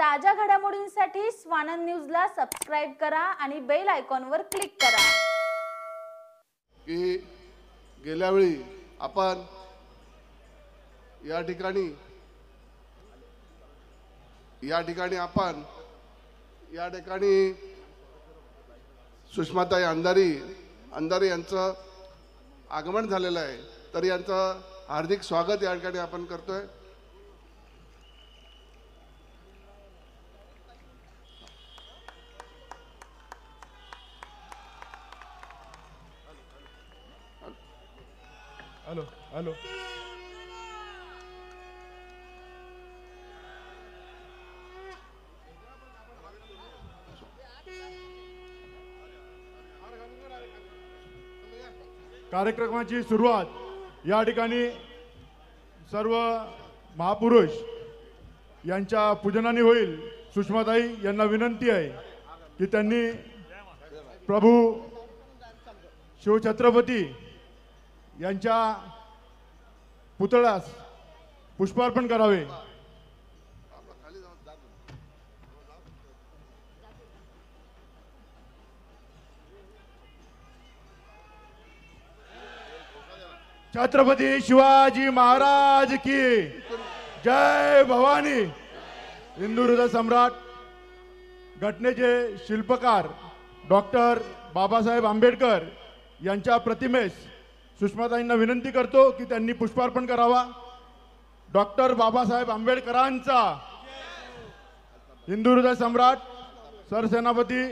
ताज्या घडामोडींसाठी स्वानंद न्यूजला सबस्क्राइब करा आणि बेल आयकॉनवर क्लिक करा। की गेल्या वेळी आपण या ठिकाणी सुषमाताई अंधारे यांचं आगमन झालेलं आहे, तर यांचं हार्दिक स्वागत या ठिकाणी आपण करतोय। हॅलो हॅलो कार्यक्रमाची सुरुवात या ठिकाणी सर्व महापुरुष यांच्या पूजनाने होईल। सुषमाताई यांना विनंती आहे की त्यांनी प्रभू शिवछत्रपती यांच्या पुतळ्यास पुष्पार्पण करावे। छत्रपती शिवाजी महाराज की जय भवानी। हिंदू हृदय सम्राट घटनेचे शिल्पकार डॉक्टर बाबासाहेब आंबेडकर यांच्या प्रतिमेस सुषमाताईंना विनंती करतो की त्यांनी पुष्पार्पण करावा। डॉक्टर बाबासाहेब आंबेडकरांचा हिंदू हृदय सम्राट सरसेनापती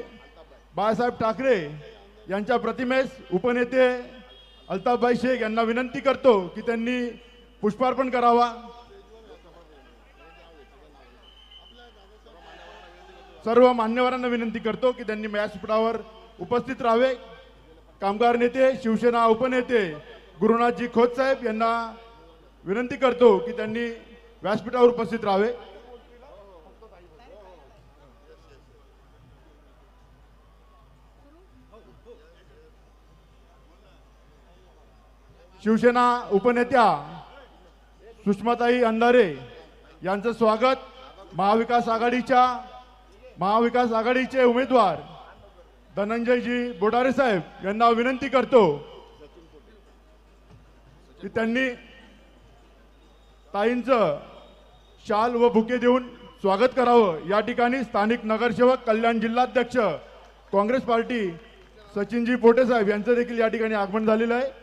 बाळासाहेब ठाकरे यांच्या प्रतिमेस उपनेते अल्ताफभाई शेख यांना विनंती करतो की त्यांनी पुष्पार्पण करावा। सर्व मान्यवरांना विनंती करतो की त्यांनी व्यासपीठावर उपस्थित राहावे। कामगार नेते शिवसेना उपनेते गुरुनाथजी खोत साहेब यांना विनंती करतो की त्यांनी व्यासपीठावर उपस्थित राहावे। शिवसेना उपनेत्या सुषमाताई अंधारे यांचं स्वागत महाविकास आघाडीचे उमेदवार धनंजयजी बोडारे साहेब यांना विनंती करतो की त्यांनी ताईंचं शाल व बुके देऊन स्वागत करावं। या ठिकाणी स्थानिक नगरसेवक कल्याण जिल्हाध्यक्ष काँग्रेस पार्टी सचिनजी पोटे साहेब यांचं देखील या ठिकाणी आगमन झालेलं आहे।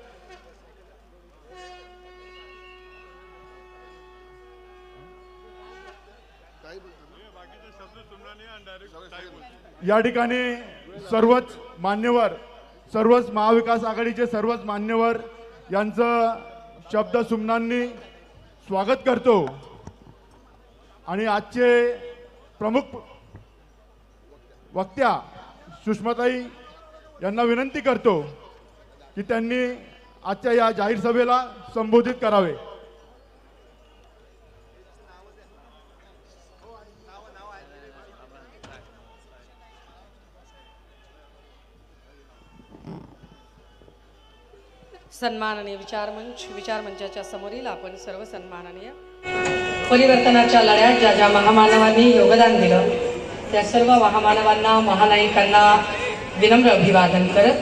या ठिकाणी सर्वच महाविकास आघाडीचे सर्वच मान्यवर यांचं शब्द सुमनांनी स्वागत करतो आणि आजचे प्रमुख वक्त्या सुषमाताई यांना विनंती करतो की त्यांनी आजच्या या जाहीर सभेला संबोधित करावे। सन्माननीय विचारमंचाच्या समोरील आपण सर्व सन्माननीय परिवर्तनाच्या लढ्यात ज्या ज्या महामानवांनी योगदान दिलं त्या सर्व महामानवांना महानायकांना विनम्र अभिवादन करत,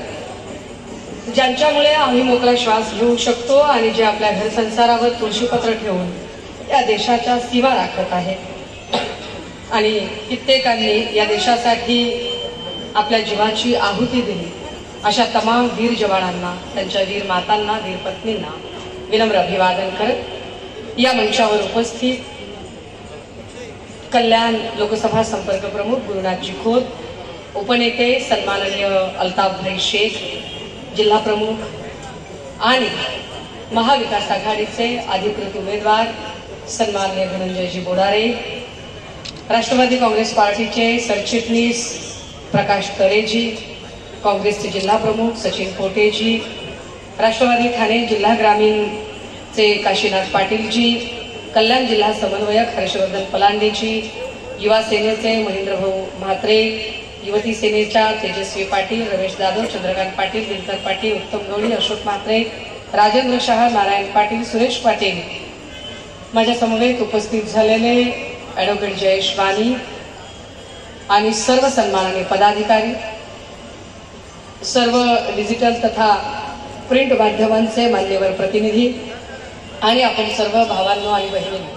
ज्यांच्यामुळे आम्ही मोकळा श्वास घेऊ शकतो आणि जे आपल्या घर संसारावर तुळशीपत्र ठेवून या देशाच्या सीमा राखत आहेत आणि कित्येकांनी या देशासाठी आपल्या जीवाची आहुती दिली, अशा तमाम वीर जवानांना, त्यांच्या वीर मातांना, वीर पत्नींना विनम्र अभिवादन करत या मंचावर उपस्थित कल्याण लोकसभा संपर्क प्रमुख गुरुनाथजी खोत, उपनेते सन्माननीय अल्ताफभाई शेख, जिल्हा प्रमुख आणि महाविकास आघाडीचे अधिकृत उमेदवार सन्माननीय धनंजयजी बोडारे, राष्ट्रवादी काँग्रेस पार्टीचे सरचिटणीस प्रकाश करेजी, काँग्रेसचे जिल्हा प्रमुख सचिन पोटेजी, राष्ट्रवादी ठाणे जिल्हा ग्रामीणचे काशीनाथ पाटीलजी, कल्याण जिल्हा समन्वयक हर्षवर्धन पलांडेजी, युवा सेनेचे महेंद्रभाऊ म्हात्रे, युवती सेनेच्या तेजस्वी पाटील, रमेश जाधव, चंद्रकांत पाटील, दिनकर पाटील, उत्तम गवळी, अशोक म्हात्रे, राजेंद्र शहा, नारायण पाटील, सुरेश पाटील, माझ्या समवेत उपस्थित झालेले ॲडव्होकेट जयेश वाणी, आणि सर्व सन्माननीय पदाधिकारी, सर्व डिजिटल तथा प्रिंट माध्यमांचे मान्यवर प्रतिनिधी आणि आपण सर्व भावांनो आणि बहिणींनो,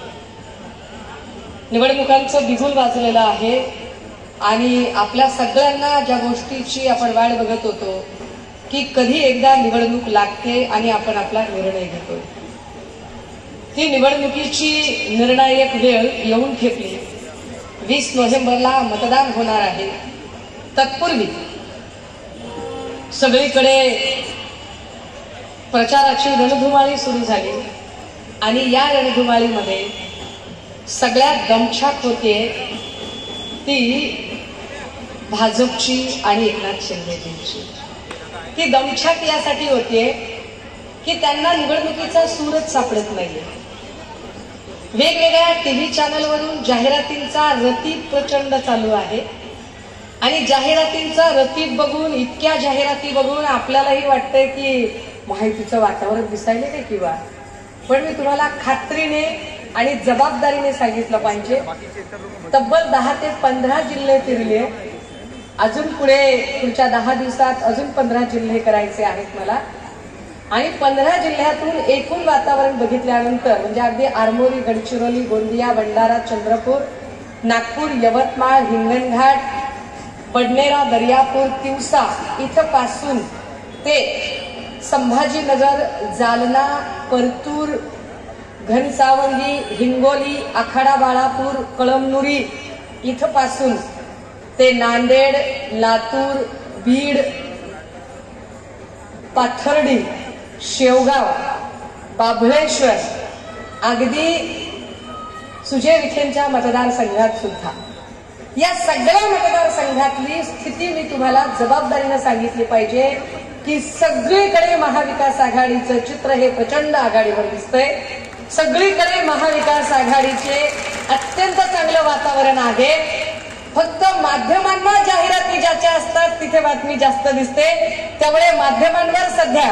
निवडणुकांचं बिगुल वाजलेलं आहे आणि आपल्या सगळ्यांना ज्या गोष्टीची आपण वाट बघत होतो की कधी एकदा निवडणूक लागते आणि आपण आपला निर्णय घेतो, ती निवडणुकीची निर्णायक वेळ येऊन ठेपली. 20 नोव्हेंबरला मतदान होणार आहे. तत्पूर्वी सगळीकडे प्रचाराची रणधुमाळी सुरू झाली आणि या रणधुमाळीमध्ये सगळ्यात दमछाक होते ती भाजपची आणि एकनाथ शिंदेजींची. ती दमछाक यासाठी होते की त्यांना निवडणुकीचा सूरच सापडत नाहीये. वेगवेगळ्या टीव्ही चॅनलवरून जाहिरातींचा रतीब प्रचंड चालू आहे आणि जाहिरातींचा रतीब बघून, इतक्या जाहिराती बघून आपल्यालाही वाटतंय की माहितीचं वातावरण दिसायला नाही किंवा, पण मी तुम्हाला खात्रीने आणि जबाबदारीने सांगितलं पाहिजे, तब्बल 10 ते 15 जिल्हे फिरले. अजून पुढच्या 10 दिवसात अजून 15 जिल्हे करायचे आहेत मला आणि 15 जिल्ह्यातून एकूण वातावरण बघितल्यानंतर म्हणजे अगदी आरमोरी, गडचिरोली, गोंदिया, भंडारा, चंद्रपूर, नागपूर, यवतमाळ, हिंगणघाट, पडनेरा, दर्यापूर, तिवसा इथं पासून ते संभाजीनगर, जालना, परतूर, घनसावंगी, हिंगोली, आखाडा बाळापूर, कळमनुरी इथं पासून ते नांदेड, लातूर, बीड, पाथर्डी, शेवगाव, बाभळेश्वर, अगदी सुजय विखेंच्या मतदारसंघात सुद्धा, या सगळ्या मतदारसंघातली स्थिती मी तुम्हाला जबाबदारीने सांगितली पाहिजे की सगळीकडे महाविकास आघाडीचं चित्र हे प्रचंड आघाडीवर दिसतंय. सगळीकडे महाविकास आघाडीचे अत्यंत चांगलं वातावरण आहे. फक्त माध्यमांना जाहिराती ज्याच्या असतात तिथे बातमी जास्त दिसते. त्यामुळे माध्यमांवर सध्या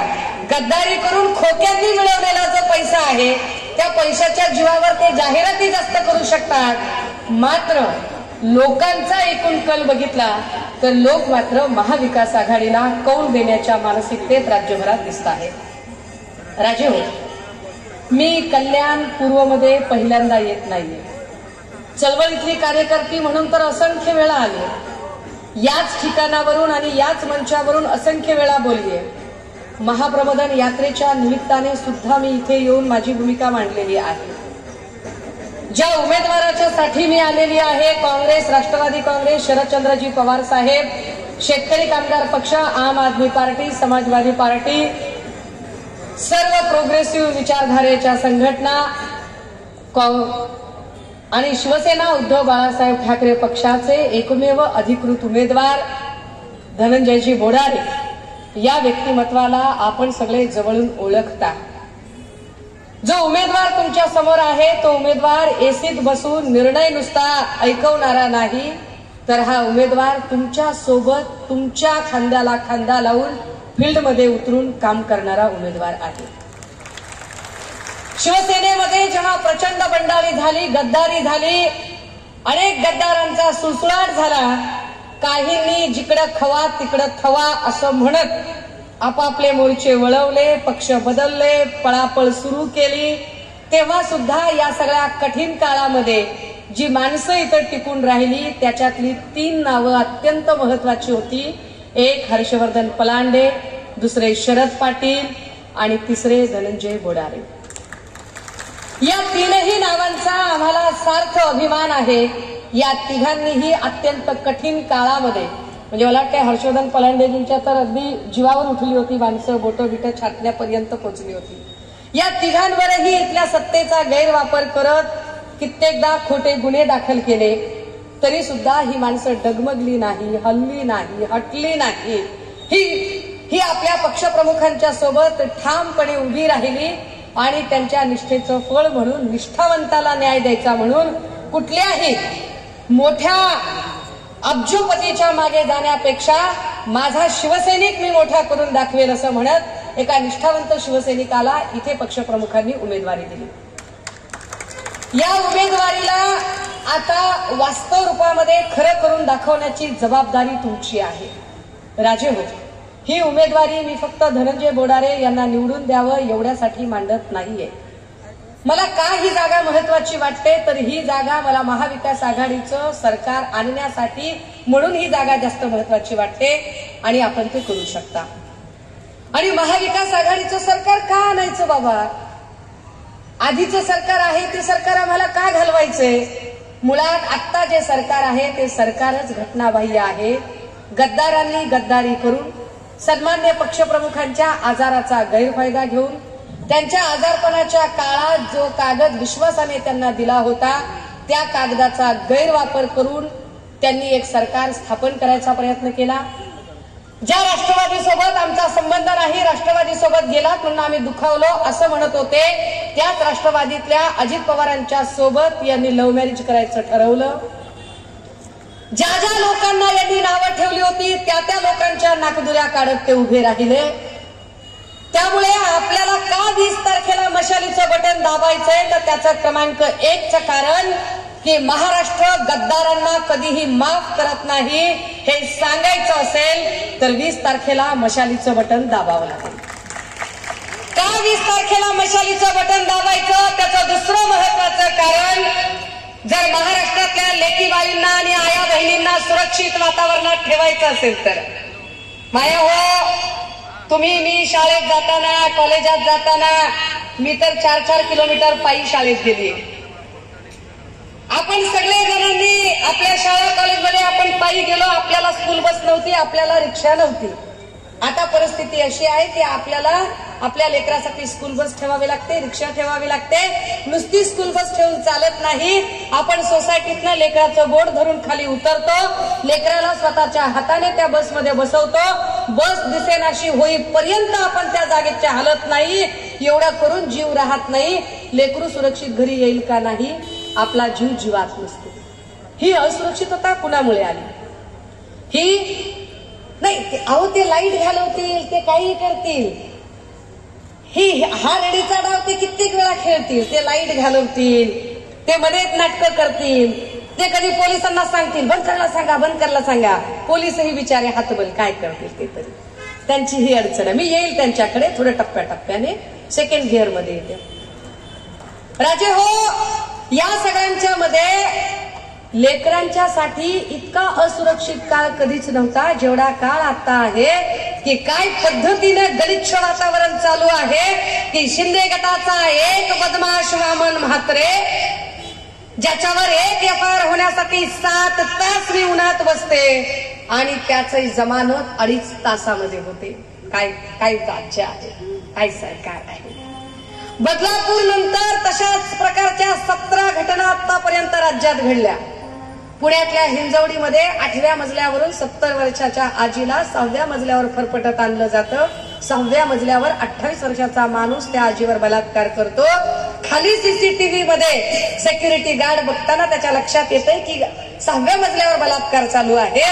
गद्दारी करून खोक्यांनी मिळवलेला जो पैसा आहे त्या पैशाच्या जीवावर ते जाहिराती जास्त करू शकतात. मात्र लोकांचा एकूण कल बघितला तर लोक मात्र महाविकास आघाडीला कौल देण्याच्या मानसिकतेत राज्यभरात दिसत आहेत. राजे हो, मी कल्याण पूर्वमध्ये पहिल्यांदा येत नाहीये. चळवळीतली कार्यकर्ती म्हणून तर असंख्य वेळा आले, याच ठिकाणावरून आणि याच मंचावरून असंख्य वेळा बोललीये. महाप्रबोधन यात्रेच्या निमित्ताने सुद्धा मी इथे येऊन माझी भूमिका मांडलेली आहे. ज्या उमेदवाराच्या साठी मी आलेली आहे, काँग्रेस, राष्ट्रवादी काँग्रेस, शरदचंद्रजी पवार साहेब, शेतकरी कामगार पक्ष, आम आदमी पार्टी, समाजवादी पार्टी, सर्व प्रोग्रेसिव्ह विचारधारेच्या संघटना आणि शिवसेना उद्धव बाळासाहेब ठाकरे पक्षाचे एकमेव अधिकृत उमेदवार धनंजयजी बोडारे या व्यक्तिमत्वाला आपण सगळे जवळून ओळखता. जो उमेदवार तुमच्या समोर आहे तो उमेदवार एसीत बसून निर्णय नुसता ऐकवणारा नाही, तर हा उमेदवार तुमच्या सोबत तुमच्या खांद्याला खांदा लावून फील्डमध्ये उतरून काम करणारा उमेदवार आहे. शिवसेनेमध्ये जेव्हा प्रचंड बंडाळी झाली, गद्दारी झाली, अनेक गद्दारांचा सुळसुळाट झाला, काहींनी जिकडं खवा तिकडं थवा असं म्हणत आपापले मोर्चे वळवले, पक्ष बदलले, पळापळ सुरू केली, तेव्हा सुद्धा या सगळ्या कठीण काळामध्ये जी माणसं इथं टिकून राहिली त्याच्यातली 3 नावं अत्यंत महत्वाची होती. एक हर्षवर्धन पलांडे, दुसरे शरद पाटील आणि तिसरे धनंजय बोडारे. या 3ही नावांचा आम्हाला सार्थ अभिमान आहे. या तिघांनीही अत्यंत कठीण काळामध्ये, म्हणजे मला वाटतं हर्षवर्धन पलांडेजींच्या तर अगदी जीवावर उठली होती माणसं, बोटं बिटं छातण्यापर्यंत पोहोचली होती. या तिघांवरही इथल्या सत्तेचा गैरवापर करत कित्येकदा खोटे गुन्हे दाखल केले, तरी सुद्धा ही माणसं डगमगली नाही, हलली नाही, हटली नाही. ही आपल्या पक्षप्रमुखांच्या सोबत ठामपणे उभी राहिली आणि त्यांच्या निष्ठेचं फळ म्हणून, निष्ठावंताला न्याय द्यायचा म्हणून कुठल्याही मोठ्या अब्जोपतीच्या मागे जाण्यापेक्षा माझा शिवसैनिक मी मोठा करून दाखवेल असं म्हणत एका निष्ठावंत शिवसैनिकाला इथे पक्षप्रमुखांनी उमेदवारी दिली. या उमेदवारीला आता वास्तव रूपामध्ये खरं करून दाखवण्याची जबाबदारी तुमची आहे. राजे हो, ही उमेदवारी मी फक्त धनंजय बोडारे यांना निवडून द्यावं एवढ्यासाठी मांडत नाहीये. मला का ही जागा महत्वाची वाटते तर ही जागा मला महाविकास आघाडीचं सरकार आणण्यासाठी म्हणून ही जागा जास्त महत्वाची वाटते आणि आपण ते करू शकता. आणि महाविकास आघाडीचं सरकार का आणायचं बाबा? आधीचं सरकार आहे ते सरकार आम्हाला का घालवायचंय? मुळात आत्ता जे सरकार आहे ते सरकारच घटनाबाह्य आहे. गद्दारांनी गद्दारी करून सन्मान्य पक्षप्रमुखांच्या आजाराचा गैरफायदा घेऊन त्यांच्या आजारपणाच्या काळात जो कागद विश्वासाने त्यांना दिला होता त्या कागदाचा गैरवापर करून त्यांनी एक सरकार स्थापन करायचा प्रयत्न केला. ज्या राष्ट्रवादी सोबत आमचा संबंध नाही, राष्ट्रवादी सोबत गेलात म्हणून आम्ही दुखावलो असं म्हणत होते, त्याच राष्ट्रवादीतल्या अजित पवारांच्या सोबत यांनी लव्ह मॅरेज करायचं ठरवलं. ज्या ज्या लोकांना यांनी नावं ठेवली होती त्या त्या लोकांच्या नाकदुऱ्या काढत ते उभे राहिले. त्यामुळे आपल्याला का 20 तारखेला मशालीचं बटन दाबायचंय तर त्याचं क्रमांक 1चं कारण की महाराष्ट्र गद्दारांना कधीही माफ करत नाही हे सांगायचं असेल तर 20 तारखेला मशालीचं बटन दाबावं लागेल. का 20 तारखेला मशालीचं बटन दाबायचं त्याचं दुसरं महत्वाचं कारण, जर महाराष्ट्रातल्या लेकीबाईंना आणि आया बहिणींना सुरक्षित वातावरणात ठेवायचं असेल तर माया हो, तुम्ही मी शाळेत जाताना कॉलेजात जाताना मी तर 4-4 किलोमीटर पायी शाळेत गेली. आपण सगळे जणांनी आपल्या शाळा कॉलेजमध्ये आपण पायी गेलो. आपल्याला स्कूल बस नव्हती, आपल्याला रिक्षा नव्हती. आता परिस्थिती अशी आहे की आपल्याला आपल्या लेकरासाठी स्कूल बस ठेवावी लागते, रिक्षा ठेवावी लागते. नुसती स्कूल बस ठेवून चालत नाही. आपण सोसायटीतनं लेकराचं बोट धरून खाली उतरतो, लेकराला स्वतःच्या हाताने त्या बसमध्ये बसवतो. बस दिसेनाशी होईपर्यंत आपण त्या जागेच्या हालत नाही. एवढं करून जीव राहत नाही. लेकरू सुरक्षित घरी येईल का नाही, आपला जीव जीवात नसतो. ही असुरक्षितता कुणामुळे आली? ही नाही, अहो ते लाईट घालवतील, ते काही करतील. हा रेडीचा डाव ते कित्येक वेळा खेळतील. ते लाईट घालवतील, ते मनेत नाटकं करतील, ते कधी पोलिसांना सांगतील बंद करायला सांगा, बंद करायला सांगा. पोलीसही बिचारे हातबल काय करतील ते तरी. त्यांची ही अडचण आहे. मी येईल त्यांच्याकडे थोडं टप्प्याटप्प्याने, सेकंड गिअर मध्ये येते. राजे हो, या सगळ्यांच्या मध्ये लेकरांच्यासाठी इतका असुरक्षित काळ कधीच नव्हता जेवढा काळ आता आहे. की काय पद्धतीने गलिच्छ वातावरण चालू आहे की शिंदे गटाचा एक बदमाश वामन म्हात्रे, ज्याच्यावर एक एफआयआर होण्यासाठी 7 तास मी उन्हात बसते आणि त्याची जमानत 2.5 तासामध्ये होते. काय काय राज्य आहे, काय सरकार आहे. बदलापूर नंतर तशाच प्रकारच्या 17 घटना आतापर्यंत राज्यात घडल्या. पुण्यातल्या हिंजवडीमध्ये 8व्या मजल्यावरून 70 वर्षाच्या आजीला 6व्या मजल्यावर फरफटत आणलं जातं. 6व्या मजल्यावर 28 वर्षाचा माणूस त्या आजीवर बलात्कार करतो. खाली सीसीटीव्ही मध्ये सेक्युरिटी गार्ड बघताना त्याच्या लक्षात येते की 6व्या मजल्यावर बलात्कार चालू आहे.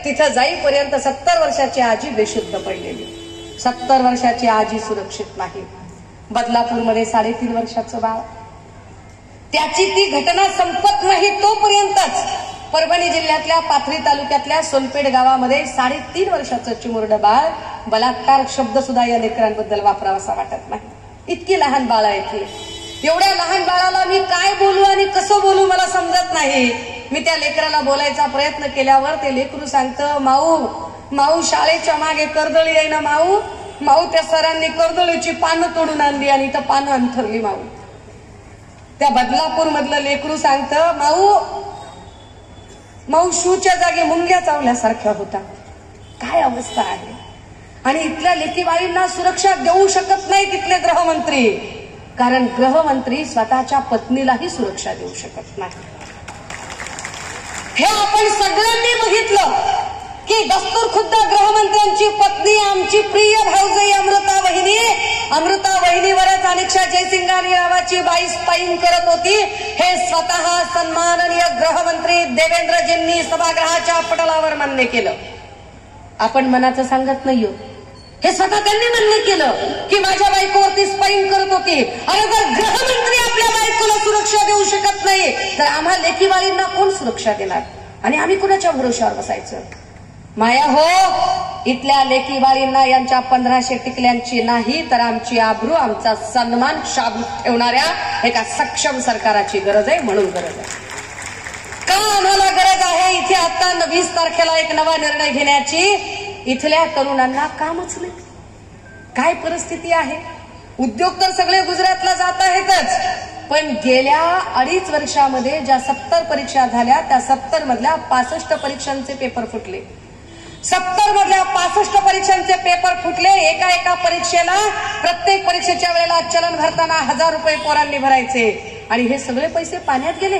तिथं जाईपर्यंत 70 वर्षाची आजी बेशुद्ध पडलेली. 70 वर्षाची आजी सुरक्षित नाही. बदलापूरमध्ये 3.5 वर्षाचं बाळ, त्याची ती घटना संपत नाही तोपर्यंतच परभणी जिल्ह्यातल्या पाथरी तालुक्यातल्या सोनपेठ गावामध्ये 3.5 वर्षाचं चिमुरडं बाळ. बलात्कार शब्द सुद्धा या लेकरांबद्दल वापरावासा वाटत नाही. इतकी लहान बाळ आहे ती. एवढ्या लहान बाळाला मी काय बोलू आणि कसं बोलू मला समजत नाही. मी त्या लेकराला बोलायचा प्रयत्न केल्यावर ते लेकरू सांगतं, माऊ शाळेच्या मागे कर्दळी आहे ना माऊ त्या सरांनी कर्दळीची पानं तोडून आणली आणि इथं पानं अंथरली माऊ. त्या बदलापूर मधलं लेकरू सांगतं, माऊ शूच्या जागी मुंग्या चावल्यासारख्या होता. काय अवस्था आहे. आणि इथल्या लेकीबाईंना सुरक्षा देऊ शकत नाही तिथले गृहमंत्री, कारण गृहमंत्री स्वतःच्या पत्नीलाही सुरक्षा देऊ शकत नाही. हे आपण सगळ्यांनी बघितलं की दस्तूर खुद्द गृहमंत्र्यांची पत्नी आमची प्रिय भाऊजाई अमृता वहिनीवरच अनिक्षा जयसिंगानी नावाची बाई स्पाईंग करत होती. हे स्वतः सन्माननीय गृहमंत्री देवेंद्रजींनी सभागृहाच्या पटलावर मान्य केलं. आपण मनाचं सांगत नाहीयो, हे स्वतः त्यांनी मान्य केलं की माझ्या बायकोवरती स्पाईंग करत होती. आणि जर गृहमंत्री आपल्या बायकोला सुरक्षा देऊ शकत नाही तर आम्हा लेकी बाळींना कोण सुरक्षा देणार आणि आम्ही कुणाच्या भरोश्यावर बसायचं? माया हो, इथल्या लेकी बाळींना यांच्या 1500 टिकल्यांची नाही तर आमची आबरू आमचा सन्मान शाबूत ठेवणाऱ्या एका सक्षम सरकाराची गरज आहे. म्हणून गरज आहे का आम्हाला गरज आहे इथे आता 20 तारखेला एक नवा निर्णय घेण्याची. इथल्या तरुणांना कामच नाही. काय परिस्थिती आहे? उद्योग तर सगळे गुजरातला जात आहेतच, पण गेल्या 2.5 वर्षामध्ये ज्या 70 परीक्षा झाल्या त्या 70 मधल्या 65 परीक्षांचे पेपर फुटले. 70 मधल्या 65 परीक्षांचे पेपर फुटले. एका परीक्षेला प्रत्येक परीक्षेच्या वेळेला चलन भरताना 1000 रुपये पोरांनी भरायचे आणि हे सगळे पैसे पाण्यात गेले.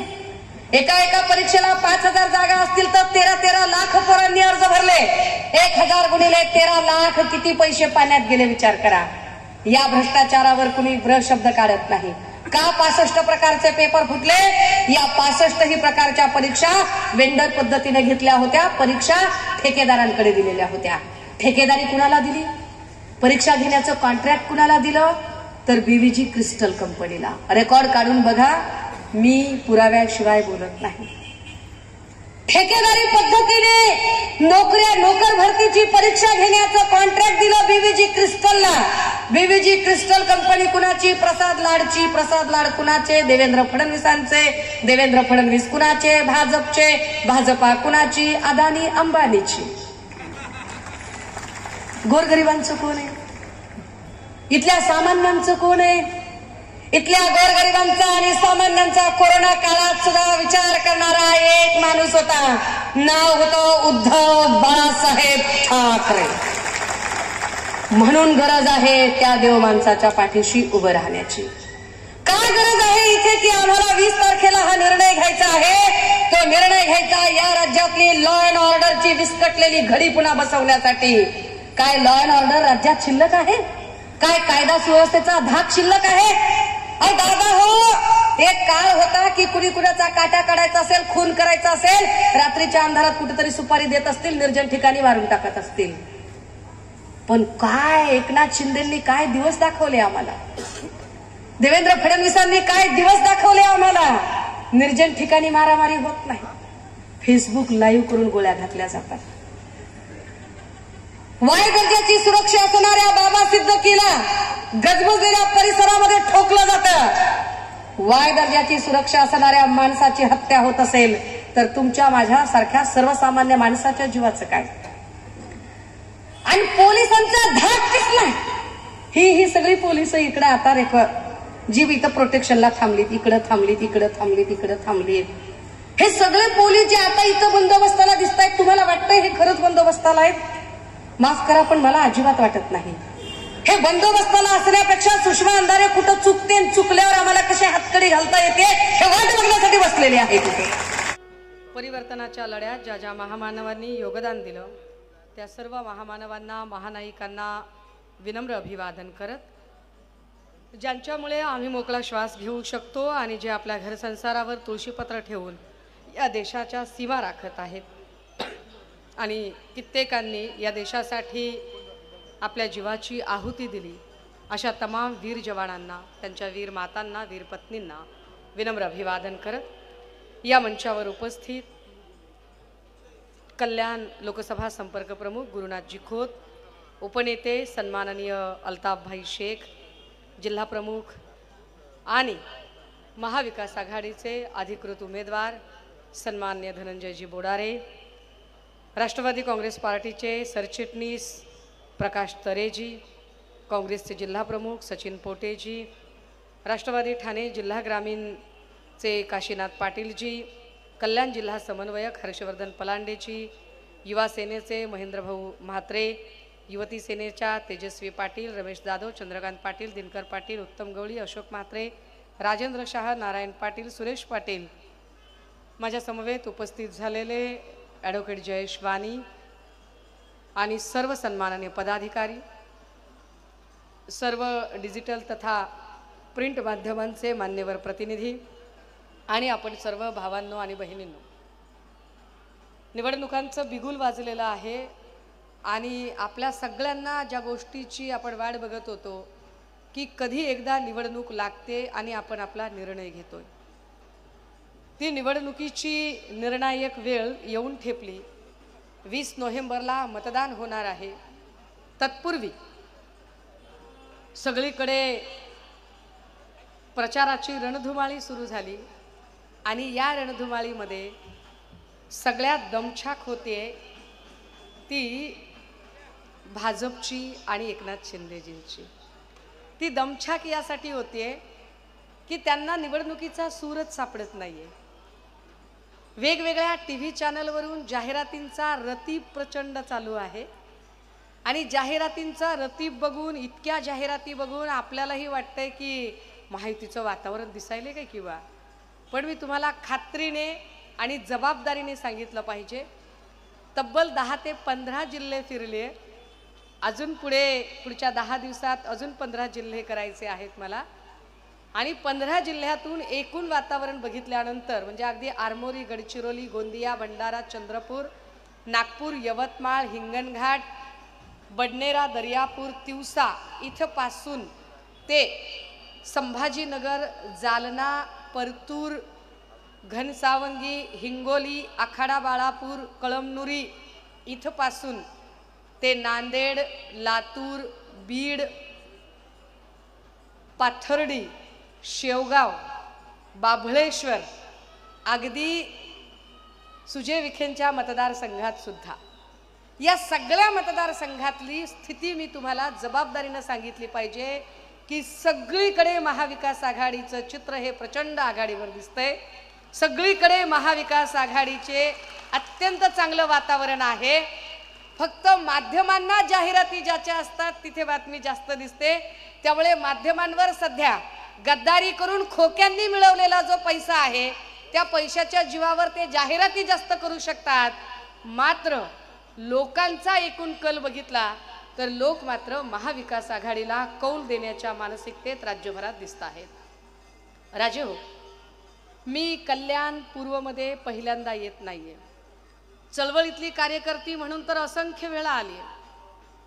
एका परीक्षेला 5000 जागा असतील तर 13 लाख पोरांनी अर्ज भरले. 1000 गुणिले 13 लाख किती पैसे पाण्यात गेले विचार करा. या भ्रष्टाचारावर कुणी भ्र शब्द काढत नाही का? 65 प्रकारचे पेपर फुटले. या 65 प्रकारच्या परीक्षा वेंडर पद्धतीने घेतल्या होत्या. परीक्षा ठेकेदारांकडे दिलेल्या होत्या. ठेकेदारी कुणाला दिली? परीक्षा घेण्याचं कॉन्ट्रॅक्ट कुणाला दिलं? तर बीव्हीजी क्रिस्टल कंपनीला. रेकॉर्ड काढून बघा, मी पुराव्याशिवाय बोलत नाही. ठेकेदारी पद्धतीने नोकर भरतीची परीक्षा घेण्याचं कॉन्ट्रॅक्ट दिलं बीव्हीजी क्रिस्टलला. बीव्हीजी क्रिस्टल कंपनी कुणाची? प्रसाद लाडची. प्रसाद लाड कुणाचे? देवेंद्र फडणवीसांचे. देवेंद्र फडणवीस कुणाचे? भाजपचे. भाजपा कुणाची? अदानी अंबानीची. गोरगरिबांचं कोण आहे? इथल्या सामान्यांचं कोण आहे? इथल्या गोरगरिबांचा आणि सामान्यांचा कोरोना काळात सुद्धा विचार करणारा एक माणूस होता. नाव होतं उद्धव बाळासाहेब ठाकरे. म्हणून गरज आहे त्या देव माणसाच्या पाठीशी उभं राहण्याची. काय गरज आहे इथे की आम्हाला 20 तारखेला हा निर्णय घ्यायचा आहे. तो निर्णय घ्यायचा या राज्यातली लॉ अँड ऑर्डरची विस्कटलेली घडी पुन्हा बसवण्यासाठी. काय लॉ अँड ऑर्डर राज्यात शिल्लक आहे? काय कायदा सुव्यवस्थेचा धाक शिल्लक आहे? दादा हो, एक काळ होता की कुणी कुणाचा काटा काढायचा असेल, खून करायचा असेल, रात्रीच्या अंधारात कुठेतरी सुपारी देत असतील, निर्जन ठिकाणी मारून टाकत असतील. पण काय एकनाथ शिंदेंनी काय दिवस दाखवले आम्हाला? देवेंद्र फडणवीसांनी काय दिवस दाखवले आम्हाला? निर्जन ठिकाणी मारामारी होत नाही. फेसबुक लाईव्ह करून गोळ्या घातल्या जातात. वाय दर्जाची सुरक्षा असणाऱ्या बाबा सिद्दीकीला गजबजलेल्या परिसरामध्ये ठोकलं जातं. वाय दर्जाची सुरक्षा असणाऱ्या माणसाची हत्या होत असेल तर तुमच्या माझ्या सारख्या सर्वसामान्य माणसाच्या जीवाचं काय? आणि पोलिसांचा धाक कसला? ही सगळी पोलिस इकडे आता जी इथं प्रोटेक्शनला थांबलीत, इकडे थांबलीत. हे सगळे पोलीस जे आता इथं बंदोबस्ताला दिसत आहेत, तुम्हाला वाटतंय हे खरंच बंदोबस्ताला आहेत? माफ करा पण मला अजिबात वाटत नाही. हे बंदोबस्ताला असण्यापेक्षा सुषमा अंधारे कुठं चुकते, चुकल्यावर आम्हाला कशी हातकडी घालता येते हे वाट बघण्यासाठी बसलेले आहेत. परिवर्तनाच्या लढ्यात ज्या ज्या महामानवांनी योगदान दिलं त्या सर्व महामानवांना, महानायिकांना विनम्र अभिवादन करत, ज्यांच्यामुळे आम्ही मोकळा श्वास घेऊ शकतो आणि जे आपल्या घरसंसारावर तुळशीपत्र ठेवून या देशाच्या सीमा राखत आहेत आणि कित्येकांनी या देशासाठी आपल्या जीवाची आहुती दिली, अशा तमाम वीर जवानांना, त्यांच्या वीर मातांना, वीर पत्नींना विनम्र अभिवादन करत या मंचावर उपस्थित कल्याण लोकसभा संपर्क प्रमुख गुरुनाथजी खोत, उपनेते सन्माननीय अल्ताफभाई शेख, जिल्हा प्रमुख आणि महाविकास आघाडीचे अधिकृत उमेदवार सन्माननीय धनंजयजी बोडारे, राष्ट्रवादी काँग्रेस पार्टीचे सरचिटणीस प्रकाश तरेजी, काँग्रेसचे जिल्हा प्रमुख सचिन पोटेजी, राष्ट्रवादी ठाणे जिल्हा ग्रामीणचे काशीनाथ पाटीलजी, कल्याण जिल्हा समन्वयक हर्षवर्धन पलांडेजी, युवा सेनेचे महेंद्रभाऊ म्हात्रे, युवती सेनेच्या तेजस्वी पाटील, रमेश जाधव, चंद्रकांत पाटील, दिनकर पाटील, उत्तम गवळी, अशोक म्हात्रे, राजेंद्र शाह, नारायण पाटील, सुरेश पाटील, माझ्या समवेत उपस्थित झालेले ॲडव्होकेट जयेश वाणी आणि सर्व सन्माननीय पदाधिकारी, सर्व डिजिटल तथा प्रिंट माध्यमांचे मान्यवर प्रतिनिधी आणि आपण सर्व भावांनो आणि बहिणींनो, निवडणुकांचं बिगुल वाजलेलं आहे आणि आपल्या सगळ्यांना ज्या गोष्टीची आपण वाट बघत होतो की कधी एकदा निवडणूक लागते आणि आपण आपला निर्णय घेतोय। ती निवडणुकीची निर्णायक वेळ येऊन ठेपली। 20 नोव्हेंबरला मतदान होणार आहे। तत्पूर्वी सगळीकडे प्रचाराची रणधुमाळी सुरू झाली आणि या रणधुमाळीमध्ये सगळ्यात दमछाक होते ती भाजपची आणि एकनाथ शिंदेजींची। ती दमछाक यासाठी होते की त्यांना निवडणुकीचा सूरच सापडत नाहीये। वेगवेगळ्या टीव्ही चॅनलवरून जाहिरातींचा रतीब प्रचंड चालू आहे आणि जाहिरातींचा रतीब बघून, इतक्या जाहिराती बघून आपल्यालाही वाटतंय की माहितीचं वातावरण दिसायले काय किंवा, पण मी तुम्हाला खात्रीने आणि जबाबदारीने सांगितलं पाहिजे, तब्बल 10 ते 15 जिल्हे फिरले। अजून पुढच्या 10 दिवसात अजून 15 जिल्हे करायचे आहेत मला आणि 15 जिल्ह्यातून एकूण वातावरण बघितल्यानंतर म्हणजे अगदी आरमोरी, गडचिरोली, गोंदिया, भंडारा, चंद्रपूर, नागपूर, यवतमाळ, हिंगणघाट, बडनेरा, दर्यापूर, तिवसा इथपासून ते संभाजीनगर, जालना, परतूर, घनसावंगी, हिंगोली, आखाडा बाळापूर, कळमनुरी इथपासून ते नांदेड, लातूर, बीड, पाथर्डी, शेवगाव, बाभळेश्वर, अगदी सुजय विखेंच्या मतदारसंघात सुद्धा, या सगळ्या मतदारसंघातली स्थिती मी तुम्हाला जबाबदारीने सांगितली पाहिजे की सगळीकडे महाविकास आघाडीचं चित्र हे प्रचंड आघाडीवर दिसतंय। सगळीकडे महाविकास आघाडीचे अत्यंत चांगलं वातावरण आहे। फक्त माध्यमांना जाहिराती ज्याच्या असतात तिथे बातमी जास्त दिसते, त्यामुळे माध्यमांवर सध्या गद्दारी करून खोक्यांनी मिळवलेला जो पैसा आहे त्या पैशाच्या जीवावर ते जाहिराती जास्त करू शकतात। मात्र लोकांचा एकूण कल बघितला तर लोक मात्र महाविकास आघाडीला कौल देण्याच्या मानसिकतेत राज्यभरात दिसत आहेत। राजे हो, मी कल्याण पूर्वमध्ये पहिल्यांदा येत नाहीये। चळवळीतली कार्यकर्ती म्हणून तर असंख्य वेळा आली,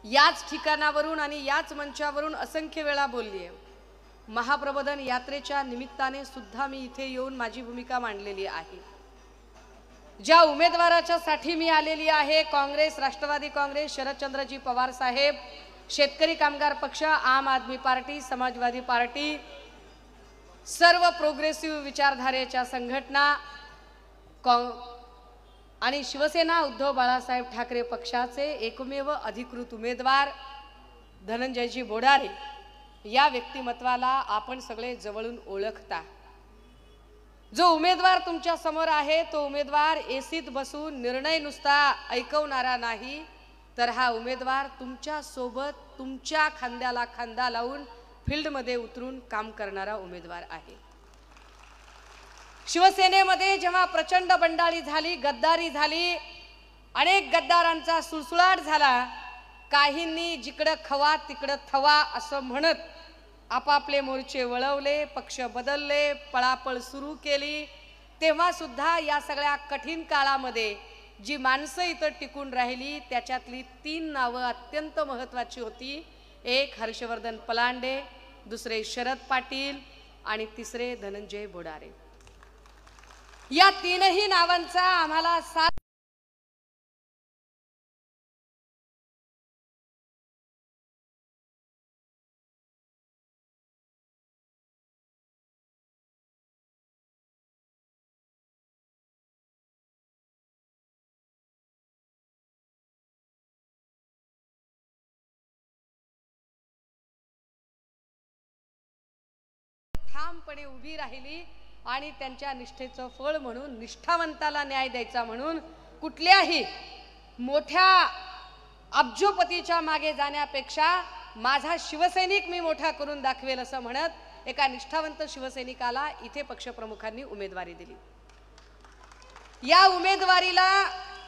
याच ठिकाणावरून आणि याच मंचावरून असंख्य वेळा बोलली आहे। महाप्रबोधन यात्रेच्या निमित्ताने सुद्धा मी इथे येऊन माझी भूमिका मांडलेली आहे। ज्या उमेदवाराच्या साठी मी आलेली आहे, काँग्रेस, राष्ट्रवादी काँग्रेस, शरदचंद्रजी पवार साहेब, शेतकरी कामगार पक्ष, आम आदमी पार्टी, समाजवादी पार्टी, सर्व प्रोग्रेसिव्ह विचारधारेच्या संघटना आणि शिवसेना उद्धव बाळासाहेब ठाकरे पक्षाचे एकमेव अधिकृत उमेदवार धनंजयजी बोडारे या व्यक्तिमत्वाला आपण सगळे जवळून ओळखता। जो उमेदवार तुमच्या समोर आहे तो उमेदवार एसीत बसून निर्णय नुसता ऐकवणारा नाही, तर हा उमेदवार तुमच्या सोबत तुमच्या खांद्याला खांदा लावून फील्डमध्ये उतरून काम करणारा उमेदवार आहे। शिवसेनेमध्ये जेव्हा प्रचंड बंडाळी झाली, गद्दारी झाली, अनेक गद्दारांचा सुळसुळाट झाला, काहींनी जिकडं खवा तिकडं थवा असं म्हणत आपापले मोर्चे वळवले, पक्ष बदलले, पळापळ सुरू केली, तेव्हा सुद्धा या सगळ्या कठीण काळामध्ये जी माणसं इथं टिकून राहिली त्याच्यातली 3 नावं अत्यंत महत्त्वाची होती। एक हर्षवर्धन पलांडे, दुसरे शरद पाटील आणि तिसरे धनंजय बोडारे। या 3ही नावांचा आम्हाला साथ ठामपणे उभी राहिली आणि त्यांच्या निष्ठेचं फळ म्हणून, निष्ठावंताला न्याय द्यायचा म्हणून कुठल्याही मोठ्या अब्जोपतीच्या मागे जाण्यापेक्षा माझा शिवसैनिक मी मोठा करून दाखवेल असं म्हणत एका निष्ठावंत शिवसैनिकाला इथे पक्षप्रमुखांनी उमेदवारी दिली। या उमेदवारीला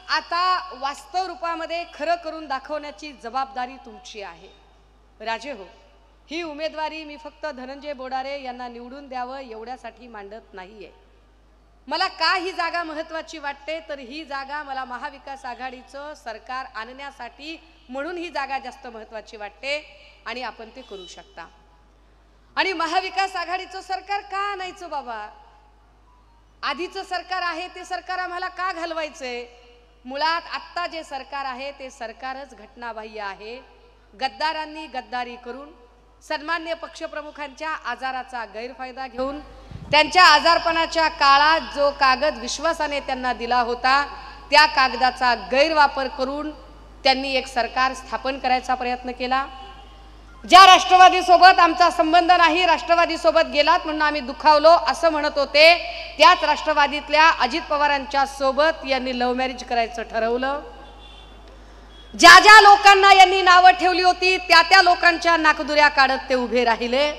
आता वास्तव रूपामध्ये खरं करून दाखवण्याची जबाबदारी तुमची आहे। राजे हो, ही उमेदवारी मी फक्त धनंजय बोडारे यांना निवडून द्यावं एवढ्यासाठी मांडत नाहीये। मला का ही जागा महत्त्वाची वाटते तर ही जागा मला महाविकास आघाडीचं सरकार आणण्यासाठी म्हणून ही जागा जास्त महत्त्वाची वाटते आणि आपण ते करू शकता। आणि महाविकास आघाडीचं सरकार का आणायचं बाबा? आधीचं सरकार आहे ते सरकार आम्हाला का घालवायचंय? मुळात आत्ता जे सरकार आहे ते सरकारच घटनाबाह्य आहे. गद्दारांनी गद्दारी करून सन्मान्य पक्षप्रमुखांच्या आजाराचा गैरफायदा घेऊन त्यांच्या आजारपणाच्या काळात जो कागद विश्वासाने त्यांना दिला होता त्या कागदाचा गैरवापर करून त्यांनी एक सरकार स्थापन करायचा प्रयत्न केला. ज्या राष्ट्रवादी सोबत आमचा संबंध नाही, राष्ट्रवादी सोबत गेलात म्हणून आम्ही दुखावलो असं म्हणत होते, त्याच राष्ट्रवादीतल्या अजित पवारांच्या सोबत यांनी लव्ह मॅरेज करायचं ठरवलं. ज्या ज्या लोकांना यांनी नावं ठेवली होती त्या त्या लोकांच्या नाकदुऱ्या काढत ते उभे राहिले.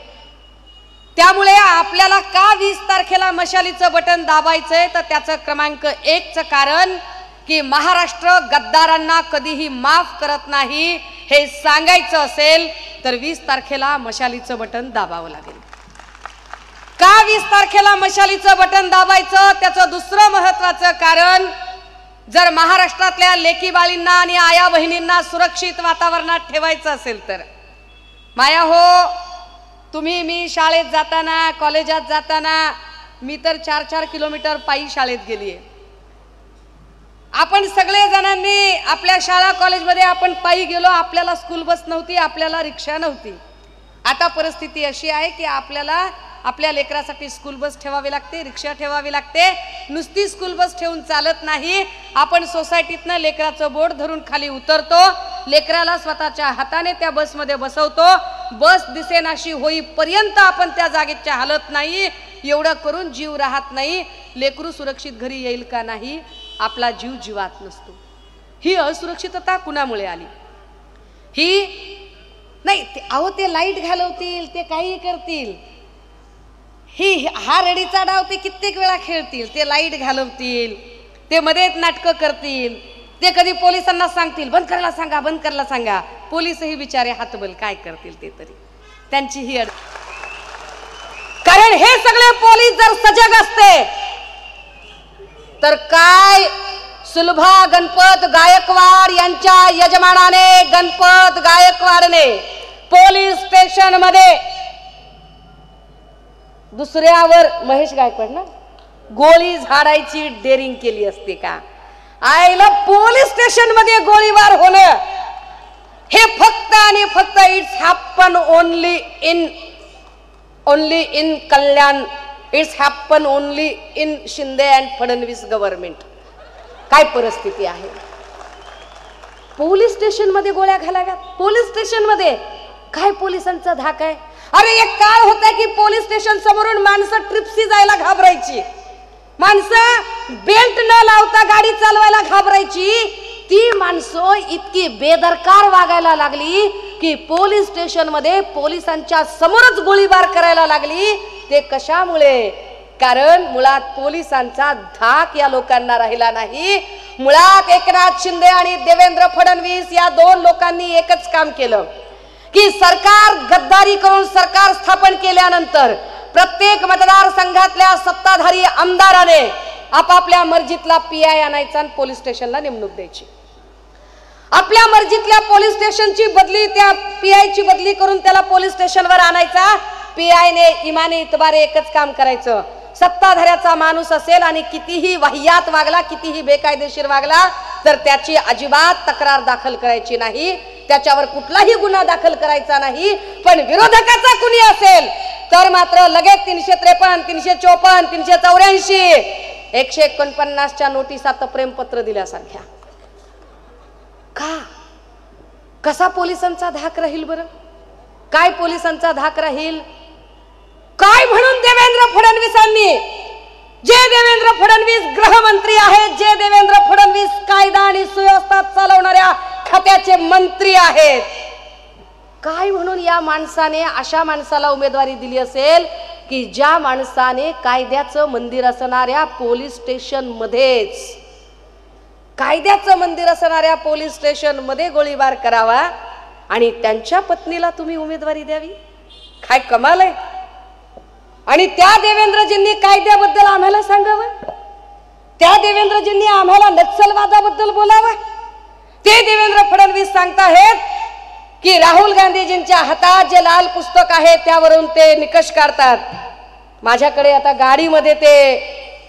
त्यामुळे आपल्याला का 20 तारखेला मशालीचं बटन दाबायचंय तर त्याचं क्रमांक 1चं कारण की महाराष्ट्र गद्दारांना कधीही माफ करत नाही हे सांगायचं असेल तर 20 तारखेला मशालीचं बटन दाबावं लागेल. का 20 तारखेला मशालीचं बटन दाबायचं? त्याचं दुसरं महत्वाचं कारण, जर महाराष्ट्रातल्या लेकी बाळींना आणि आया बहिणींना सुरक्षित वातावरणात ठेवायचं असेल तर, माया हो, तुम्ही मी शाळेत जाताना कॉलेजात जाताना मी तर 4-4 किलोमीटर पायी शाळेत गेलीये. आपण सगळे जणांनी आपल्या शाळा कॉलेजमध्ये आपण पायी गेलो. आपल्याला स्कूल बस नव्हती, आपल्याला रिक्षा नव्हती. आता परिस्थिती अशी आहे की आपल्याला आपल्या लेकरासाठी स्कूल बस ठेवावी लागते, रिक्षा ठेवावी लागते. नुसती स्कूल बस ठेवून चालत नाही. आपण सोसायटीतनं लेकराचं बोट धरून खाली उतरतो, लेकराला स्वतःच्या हाताने त्या बसमध्ये बसवतो. बस दिसेनाशी होईपर्यंत आपण त्या जागेच्या हालत नाही. एवढं करून जीव राहत नाही. लेकरू सुरक्षित घरी येईल का नाही, आपला जीव जीवात नसतो. ही असुरक्षितता कुणामुळे आली? ही नाही, अहो ते लाईट घालवतील, ते काही करतील. हा रडीचा डाव ते कित्येक वेळा खेळतील. ते लाईट घालवतील, ते मध्येच नाटकं करतील, ते कधी पोलिसांना सांगतील बंद करायला सांगा, बंद करायला सांगा. पोलिसही बिचारे हातबल काय करतील ते तरी त्यांची ही कारण हे सगळे पोलीस जर सजग असते तर काय सुलभा गणपत गायकवाड यांच्या यजमानाने गणपत गायकवाडने पोलीस स्टेशन मध्ये दुसऱ्यावर महेश गायकवाड ना गोळी झाडायची डेअरिंग केली असते का? आईला पोलीस स्टेशन मध्ये गोळीबार होणं हे फक्त आणि फक्त it's happen only in Kalyan, it's happen only in Shinde and Fadnavis government. काय परिस्थिती आहे? पोलीस स्टेशन मध्ये गोळ्या घालाव्यात? पोलीस स्टेशन मध्ये काय पोलिसांचा धाक आहे? अरे एक काळ होता की पोलीस स्टेशन समोरून माणसं ट्रिप्सी जायला घाबरायची, माणसं बेल्ट न लावता गाडी चालवायला घाबरायची. ती माणसं इतकी बेदरकार वागायला लागली की पोलीस स्टेशन मध्ये पोलिसांच्या समोरच गोळीबार करायला लागली. ते कशामुळे? कारण मुळात पोलिसांचा धाक या लोकांना राहिला नाही. मुळात एकनाथ शिंदे आणि देवेंद्र फडणवीस या 2 लोकांनी एकच काम केलं की सरकार गद्दारी करून सरकार स्थापन केल्यानंतर प्रत्येक मतदारसंघातल्या सत्ताधारी आमदाराने आपापल्या मर्जीतला पीआय आणायचा आणि पोलीस स्टेशनला नेमणूक द्यायची. आपल्या मर्जीतल्या पोलीस स्टेशनची बदली, त्या पीआयची बदली करून त्याला पोलीस स्टेशनवर आणायचा. पीआयने इमाने इतबारे एकच काम करायचं, सत्ताधाऱ्याचा माणूस असेल आणि कितीही वाह्यात वागला, कितीही बेकायदेशीर वागला तर त्याची अजिबात तक्रार दाखल करायची नाही, त्याच्यावर कुठलाही गुन्हा दाखल करायचा नाही. पण विरोधकाचा कुणी असेल तर मात्र लगेच 353, 354, 384, 149च्या नोटिसात प्रेमपत्र दिल्यासारख्या. का? कसा पोलिसांचा धाक राहील बरं? काय पोलिसांचा धाक राहील? काय म्हणून देवेंद्र फडणवीसांनी, जे देवेंद्र फडणवीस गृहमंत्री आहेत, जे देवेंद्र फडणवीस कायदा आणि सुव्यवस्था चालवणाऱ्या खात्याचे मंत्री आहेत, काय म्हणून या माणसाने अशा माणसाला उमेदवारी दिली असेल की ज्या माणसाने कायद्याचं मंदिर असणाऱ्या पोलीस स्टेशन मध्येच, कायद्याचं मंदिर असणाऱ्या पोलीस स्टेशन मध्ये गोळीबार करावा आणि त्यांच्या पत्नीला तुम्ही उमेदवारी द्यावी? काय कमाल आहे. आणि त्या देवेंद्रजींनी कायद्याबद्दल आम्हाला सांगावं, त्या देवेंद्रजींनी आम्हाला नक्षलवादाबद्दल बोलावं. ते देवेंद्र फडणवीस सांगताहेत की राहुल गांधीजींच्या हातात जे लाल पुस्तक आहे त्यावरून ते निकष काढतात. माझ्याकडे आता गाडीमध्ये ते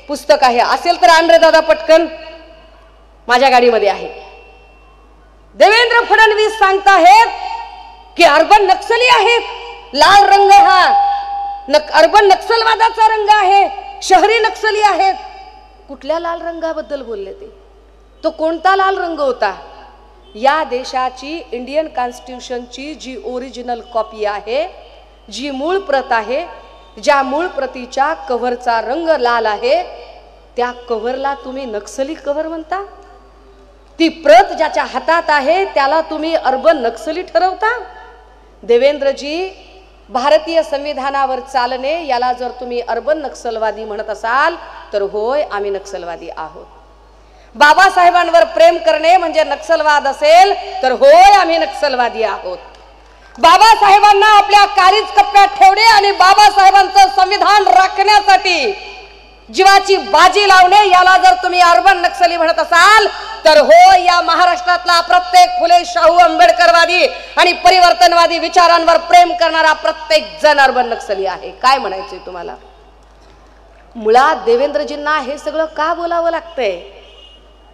पुस्तक आहे, असेल तर आण रे दादा पटकन. माझ्या गाडीमध्ये आहे. देवेंद्र फडणवीस सांगताहेत की अर्बन नक्सली आहेत. लाल रंग हा अर्बन नक्सलवादाचा रंग आहे, शहरी नक्सली आहेत. कुठल्या लाल रंगाबद्दल बोलले ते? तो कोणता लाल रंग होता? या देशाची इंडियन कॉन्स्टिट्यूशनची जी ओरिजिनल कॉपी आहे, जी मूळ प्रत आहे, ज्या मूळ प्रतीच्या कव्हरचा रंग लाल आहे, त्या कव्हरला तुम्ही नक्सली कव्हर म्हणता? ती प्रत ज्याच्या हातात आहे त्याला तुम्ही अर्बन नक्सली ठरवता? देवेंद्रजी, भारतीय संविधानावर चालणे याला जर तुम्ही अर्बन नक्सलवादी म्हणत असाल तर होय, आम्ही नक्सलवादी आहोत. बाबासाहेबांवर प्रेम करणे म्हणजे नक्सलवाद असेल तर होय, आम्ही नक्सलवादी आहोत. बाबासाहेबांना आपल्या काळीज कप्प्यात ठेवणे आणि बाबासाहेबांचं संविधान राखण्यासाठी जीवाची बाजी लावणे याला जर तुम्ही अर्बन नक्सली म्हणत असाल तर हो, या महाराष्ट्रातला प्रत्येक फुले शाहू आंबेडकरवादी आणि परिवर्तनवादी विचारांवर प्रेम करणारा प्रत्येक जण अर्बन नक्सली आहे. काय म्हणायचंय तुम्हाला? मुळात देवेंद्रजींना हे सगळं का बोलावं लागतंय?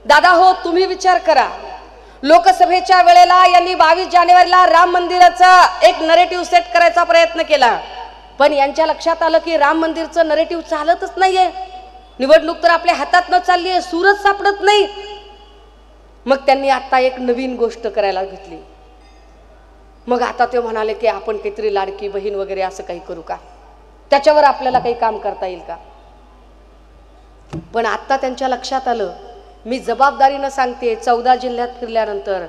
दादा हो, तुम्ही विचार करा. लोकसभेच्या वेळेला यांनी 22 जानेवारीला राम मंदिराचा एक नरेटिव्ह सेट करायचा प्रयत्न केला, पण यांच्या लक्षात आलं की राम मंदिरचं नरेटिव्ह चालतच नाहीये. निवडणूक तर आपल्या हातात न चालली आहे, सूरच सापडत नाही. मग त्यांनी आता एक नवीन गोष्ट करायला घेतली. मग आता ते म्हणाले की आपण काहीतरी लाडकी बहीण वगैरे असं काही करू का, त्याच्यावर आपल्याला काही काम करता येईल का. पण आता त्यांच्या लक्षात आलं, मी जबाबदारीनं सांगते, 14 जिल्ह्यात फिरल्यानंतर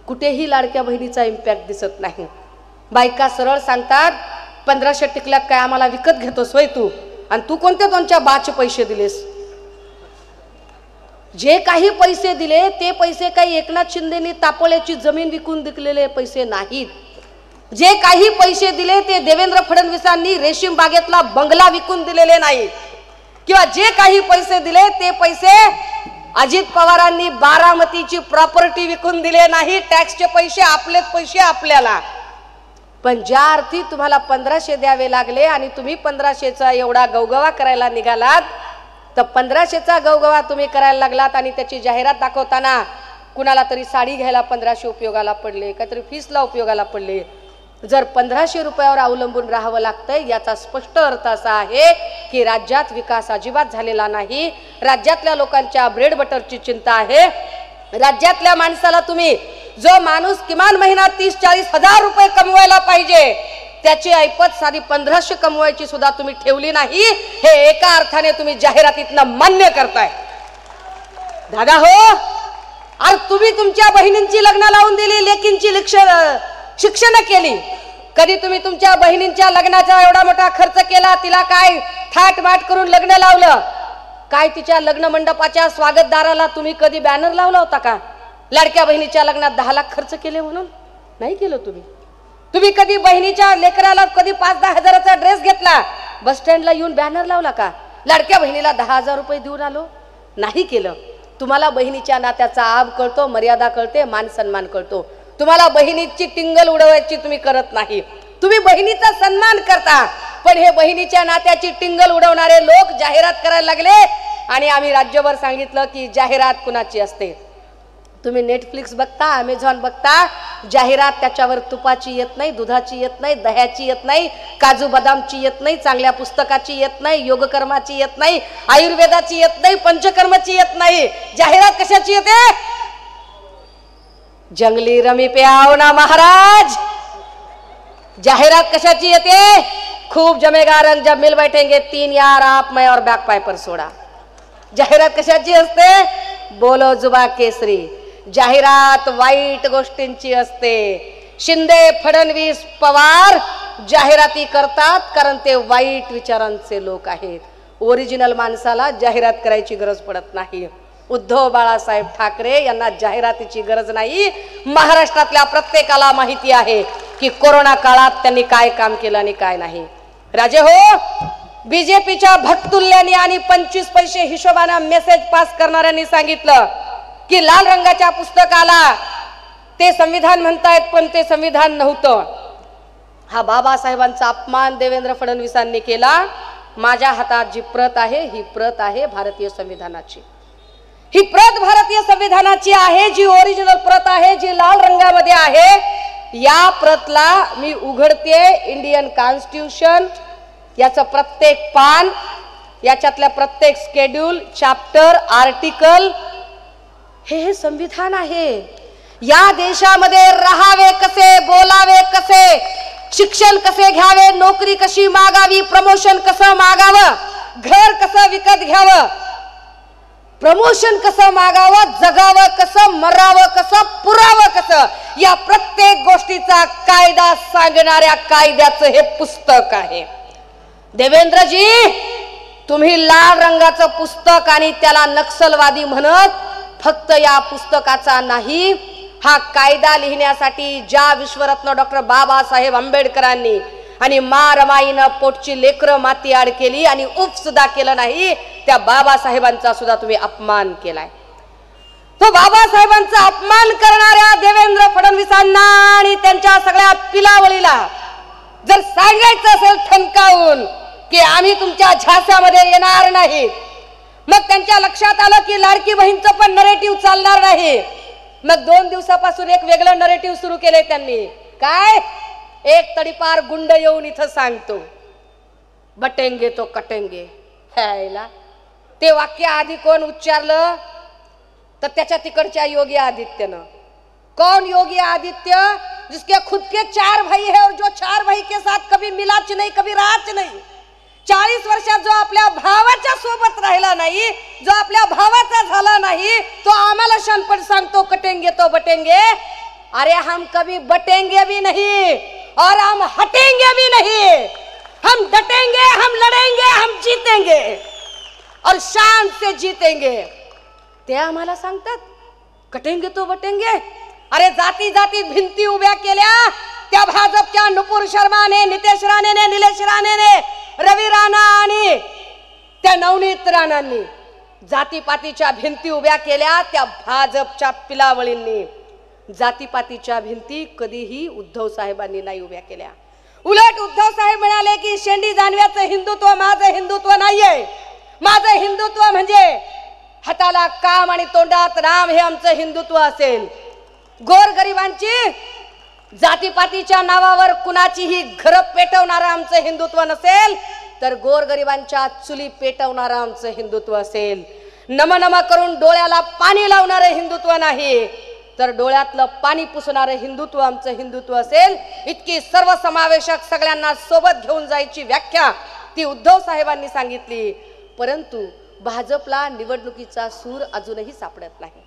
कुठेही लाडक्या बहिणीचा इम्पॅक्ट दिसत नाही. बायका सरळ सांगतात, 1500 टिकल्यात काय आम्हाला विकत घेतोस वय तू, आणि तू कोणत्या दोनच्या बाचे पैसे दिलेस? जे काही पैसे दिले ते पैसे काही एकनाथ शिंदेनी तापोळ्याची जमीन विकून दिलेले पैसे नाहीत. जे काही पैसे दिले ते देवेंद्र फडणवीसांनी रेशीम बागेतला बंगला विकून दिलेले नाही, किंवा जे काही पैसे दिले ते पैसे अजित पवारांनी बारामतीची प्रॉपर्टी विकून दिले नाही. टॅक्सचे पैसे आपलेच पैसे आपल्याला. पण ज्या अर्थी तुम्हाला 1500 द्यावे लागले आणि तुम्ही 1500चा एवढा गवगवा करायला निघालात, तर 1500चा गवगवा तुम्ही करायला लागलात आणि त्याची जाहिरात दाखवताना कुणाला तरी साडी घ्यायला 1500 उपयोगाला पडले, काहीतरी फीसला उपयोगाला पडले. जर 1500 रुपयावर अवलंबून राहावं लागतंय याचा स्पष्ट अर्थ असा आहे की राज्यात विकास अजिबात झालेला नाही. राज्यातल्या लोकांच्या ब्रेड बटरची चिंता आहे. राज्यातल्या माणसाला तुम्ही, जो माणूस किमान महिना 30-40 हजार रुपये कमवायला पाहिजे, त्याची ऐपत साधी 1500 कमवायची सुद्धा तुम्ही ठेवली नाही. हे एका अर्थाने तुम्ही जाहिरातीतनं मान्य करताय. दादा हो, अरे तुम्ही तुमच्या बहिणींची लग्न लावून दिली, लेकींची शिक्षण केली. कधी तुम्ही तुमच्या बहिणींच्या लग्नाचा एवढा मोठा खर्च केला, तिला काय थाटमाट करून लग्न लावलं? काय तिच्या लग्न मंडपाच्या स्वागतदाराला तुम्ही कधी बॅनर लावला होता का? लाडक्या बहिणीच्या लग्नात 10 लाख खर्च केले म्हणून नाही केलं तुम्ही. तुम्ही कधी बहिणीच्या लेकराला कधी 5-10 हजाराचा ड्रेस घेतला, बस स्टँडला येऊन बॅनर लावला का? लाडक्या बहिणीला 10,000 रुपये देऊन आलो? नाही केलं. तुम्हाला बहिणीच्या नात्याचा आब कळतो, मर्यादा कळते, मान सन्मान कळतो. तुम्हाला बहिणीची टिंगल उडवायची तुम्ही करत नाही. तुम्ही बहिणीचा सन्मान करता, पण हे बहिणीच्या नात्याची टिंगल उडवणारे लोक जाहिरात करायला लागले. आणि आम्ही राज्यभर सांगितलं की जाहिरात कुणाची असते. तुम्ही नेटफ्लिक्स बघता, अमेझॉन बघता, जाहिरात त्याच्यावर तुपाची येत नाही, दुधाची येत नाही, दह्याची येत नाही, काजू बदामची येत नाही, चांगल्या पुस्तकाची येत नाही, योगकर्माची येत नाही, आयुर्वेदाची येत नाही, पंचकर्माची येत नाही. जाहिरात कशाची येते? जंगली रमी पे आओ ना महाराज. जाहिरात कशाची येते? खूब जमेगा रंग जब मिल बैठेंगे 3 यार आप मैं और बैक पाइपर सोडा. जाहिरात कशाची असते? बोलो जुबा केसरी. जाहिरात वाईट गोष्टींची असते. शिंदे, फडणवीस, पवार जाहिराती करतात कारण ते वाईट विचारांचे लोक आहेत. ओरिजिनल माणसाला जाहिरात करायची गरज पडत नाही. उद्धव बाळासाहेब ठाकरे यांना जाहिरातीची गरज नाही. महाराष्ट्रातल्या प्रत्येकाला माहिती आहे की कोरोना काळात त्यांनी काय काम केलं आणि काय नाही. राजे हो, बीजेपीच्या भक्तुल्यांनी आणि 25 पैसे हिशोबाने मेसेज पास करणाऱ्यांनी सांगितलं की लाल रंगाच्या पुस्तकाला ते संविधान म्हणतायत, पण ते संविधान नव्हतं. हा बाबासाहेबांचा अपमान देवेंद्र फडणवीसांनी केला. माझ्या हातात जी प्रत आहे ही प्रत आहे भारतीय संविधानाची. ही प्रत भारतीय संविधानाची आहे, जी ओरिजिनल प्रत आहे, जी लाल रंगामध्ये आहे. या प्रतला मी उघडते. इंडियन कॉन्स्टिट्यूशन याचं प्रत्येक पान, याच्यातल्या प्रत्येक स्केड्यूल, चॅप्टर, आर्टिकल हे संविधान आहे. या देशामध्ये राहावे कसे, बोलावे कसे, शिक्षण कसे घ्यावे, नोकरी कशी मागावी, प्रमोशन कसं मागावं, घर कसं विकत घ्यावं, प्रमोशन कसं मागावं, जगावं कसं, मरावं कसं, पुरावं कसं, या प्रत्येक गोष्टीचा कायदा सांगणाऱ्या कायद्याचं हे पुस्तक आहे. देवेंद्रजी, तुम्ही लाल रंगाचं पुस्तक आणि त्याला नक्षलवादी म्हणत फक्त या पुस्तकाचा नाही, हा कायदा लिहिण्यासाठी ज्या विश्वरत्न डॉक्टर बाबासाहेब आंबेडकरांनी आणि रमाईनं पोटची लेकरं माती आड केली आणि उफ सुद्धा केलं नाही, त्या बाबासाहेबांचा सुद्धा तुम्ही अपमान केलाय. तो बाबासाहेबांचा अपमान करणाऱ्या देवेंद्र फडणवीसांना आणि त्यांच्या सगळ्या पिलावळीला जर सांगायचं असेल ठणकावून की आम्ही तुमच्या झांस्यामध्ये येणार नाही, मग त्यांच्या लक्षात आलं की लाडकी बहीणचं पण नरेटिव्ह चालणार नाही. मग 2 दिवसापासून एक वेगळं नरेटिव्ह सुरू केले त्यांनी. काय? एक तडीपार गुंड येऊन इथं सांगतो बटेंगे तो कटेंगे. ते वाक्य आधी कोण उच्चारलं? तर त्याच्या तिकडच्या योगी आदित्यनं. कौन योगी आदित्य? जिसके खुद के 4 भाई है और जो 4 भाई के साथ कभी मिलाच नहीं, कभी राच नहीं. 40 वर्षात जो आपल्या भावाच्या सोबत राहिला नाही, जो आपल्या भावाचा झाला नाही, तो आम्हाला शानपण सांगतो कटेंगे तो बटेंगे. अरे हम कभी बटेंगे भी नहीं और हम हटेंगे भी नहीं. हम डटेंगे, हम लड़ेंगे, हम जीतेंगे और शान से जीतेंगे. ते आम्हाला सांगतात कटेंगे तो बटेंगे. अरे जाती जाती भिंती उभ्या केल्या त्या भाजपच्या नुपूर शर्माने, नितेश राणेने, निलेश राणेने, रवी राणा आणि त्या नवनीत राणांनी जातीपातीच्या भिंती उभ्या केल्या. त्या भाजपच्या पिलावळींनी जातीपातीच्या भिंती कधीही उद्धव साहेबांनी नाही उभ्या केल्या. उलट उद्धव साहेब म्हणाले की शेंडी जानव्याचं हिंदुत्व माझं हिंदुत्व नाहीये. माझं हिंदुत्व म्हणजे हाताला काम आणि तोंडात राम हे आमचं हिंदुत्व असेल. गोरगरिबांची जातीपातीच्या नावावर कुणाचीही घर पेटवणारं आमचं हिंदुत्व नसेल, तर गोरगरिबांच्या चुली पेटवणारं आमचं हिंदुत्व असेल. नम करून डोळ्याला पाणी लावणारं हिंदुत्व नाही, तर डोळ्यातलं पाणी पुसणारं हिंदुत्व आमचं हिंदुत्व असेल. इतकी सर्वसमावेशक सगळ्यांना सोबत घेऊन जायची व्याख्या ती उद्धव साहेबांनी सांगितली. परंतु भाजपला निवडणुकीचा सूर अजूनही सापडत नाही.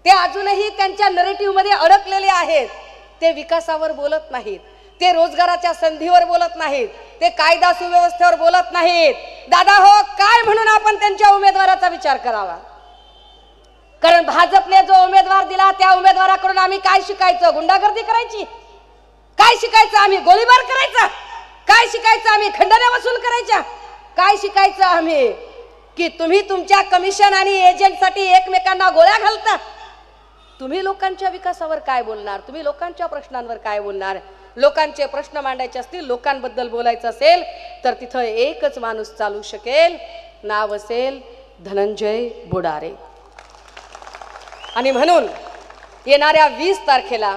ते अजूनही त्यांच्या नरेटिव्ह मध्ये अडकलेले आहेत. ते विकासावर बोलत नाहीत, ते रोजगाराच्या संधीवर बोलत नाहीत, ते कायदा सुव्यवस्थेवर बोलत नाहीत. दादा हो, काय म्हणून आपण त्यांच्या उमेदवाराचा विचार करावा? कारण भाजपने जो उमेदवार दिला त्या उमेदवाराकडून आम्ही काय शिकायचं? गुंडागर्दी करायची? काय शिकायचं आम्ही? गोळीबार करायचा? काय शिकायचं आम्ही? खंडण्या वसूल करायच्या? काय शिकायचं आम्ही? की तुम्ही तुमच्या कमिशन आणि एजंटसाठी एकमेकांना गोळ्या घालता. तुम्ही लोकांच्या विकासावर काय बोलणार? तुम्ही लोकांच्या प्रश्नांवर काय बोलणार? लोकांचे प्रश्न मांडायचे असतील, लोकांबद्दल बोलायचं असेल, तर तिथं एकच माणूस चालू शकेल, नाव असेल धनंजय बोडारे. आणि म्हणून येणाऱ्या 20 तारखेला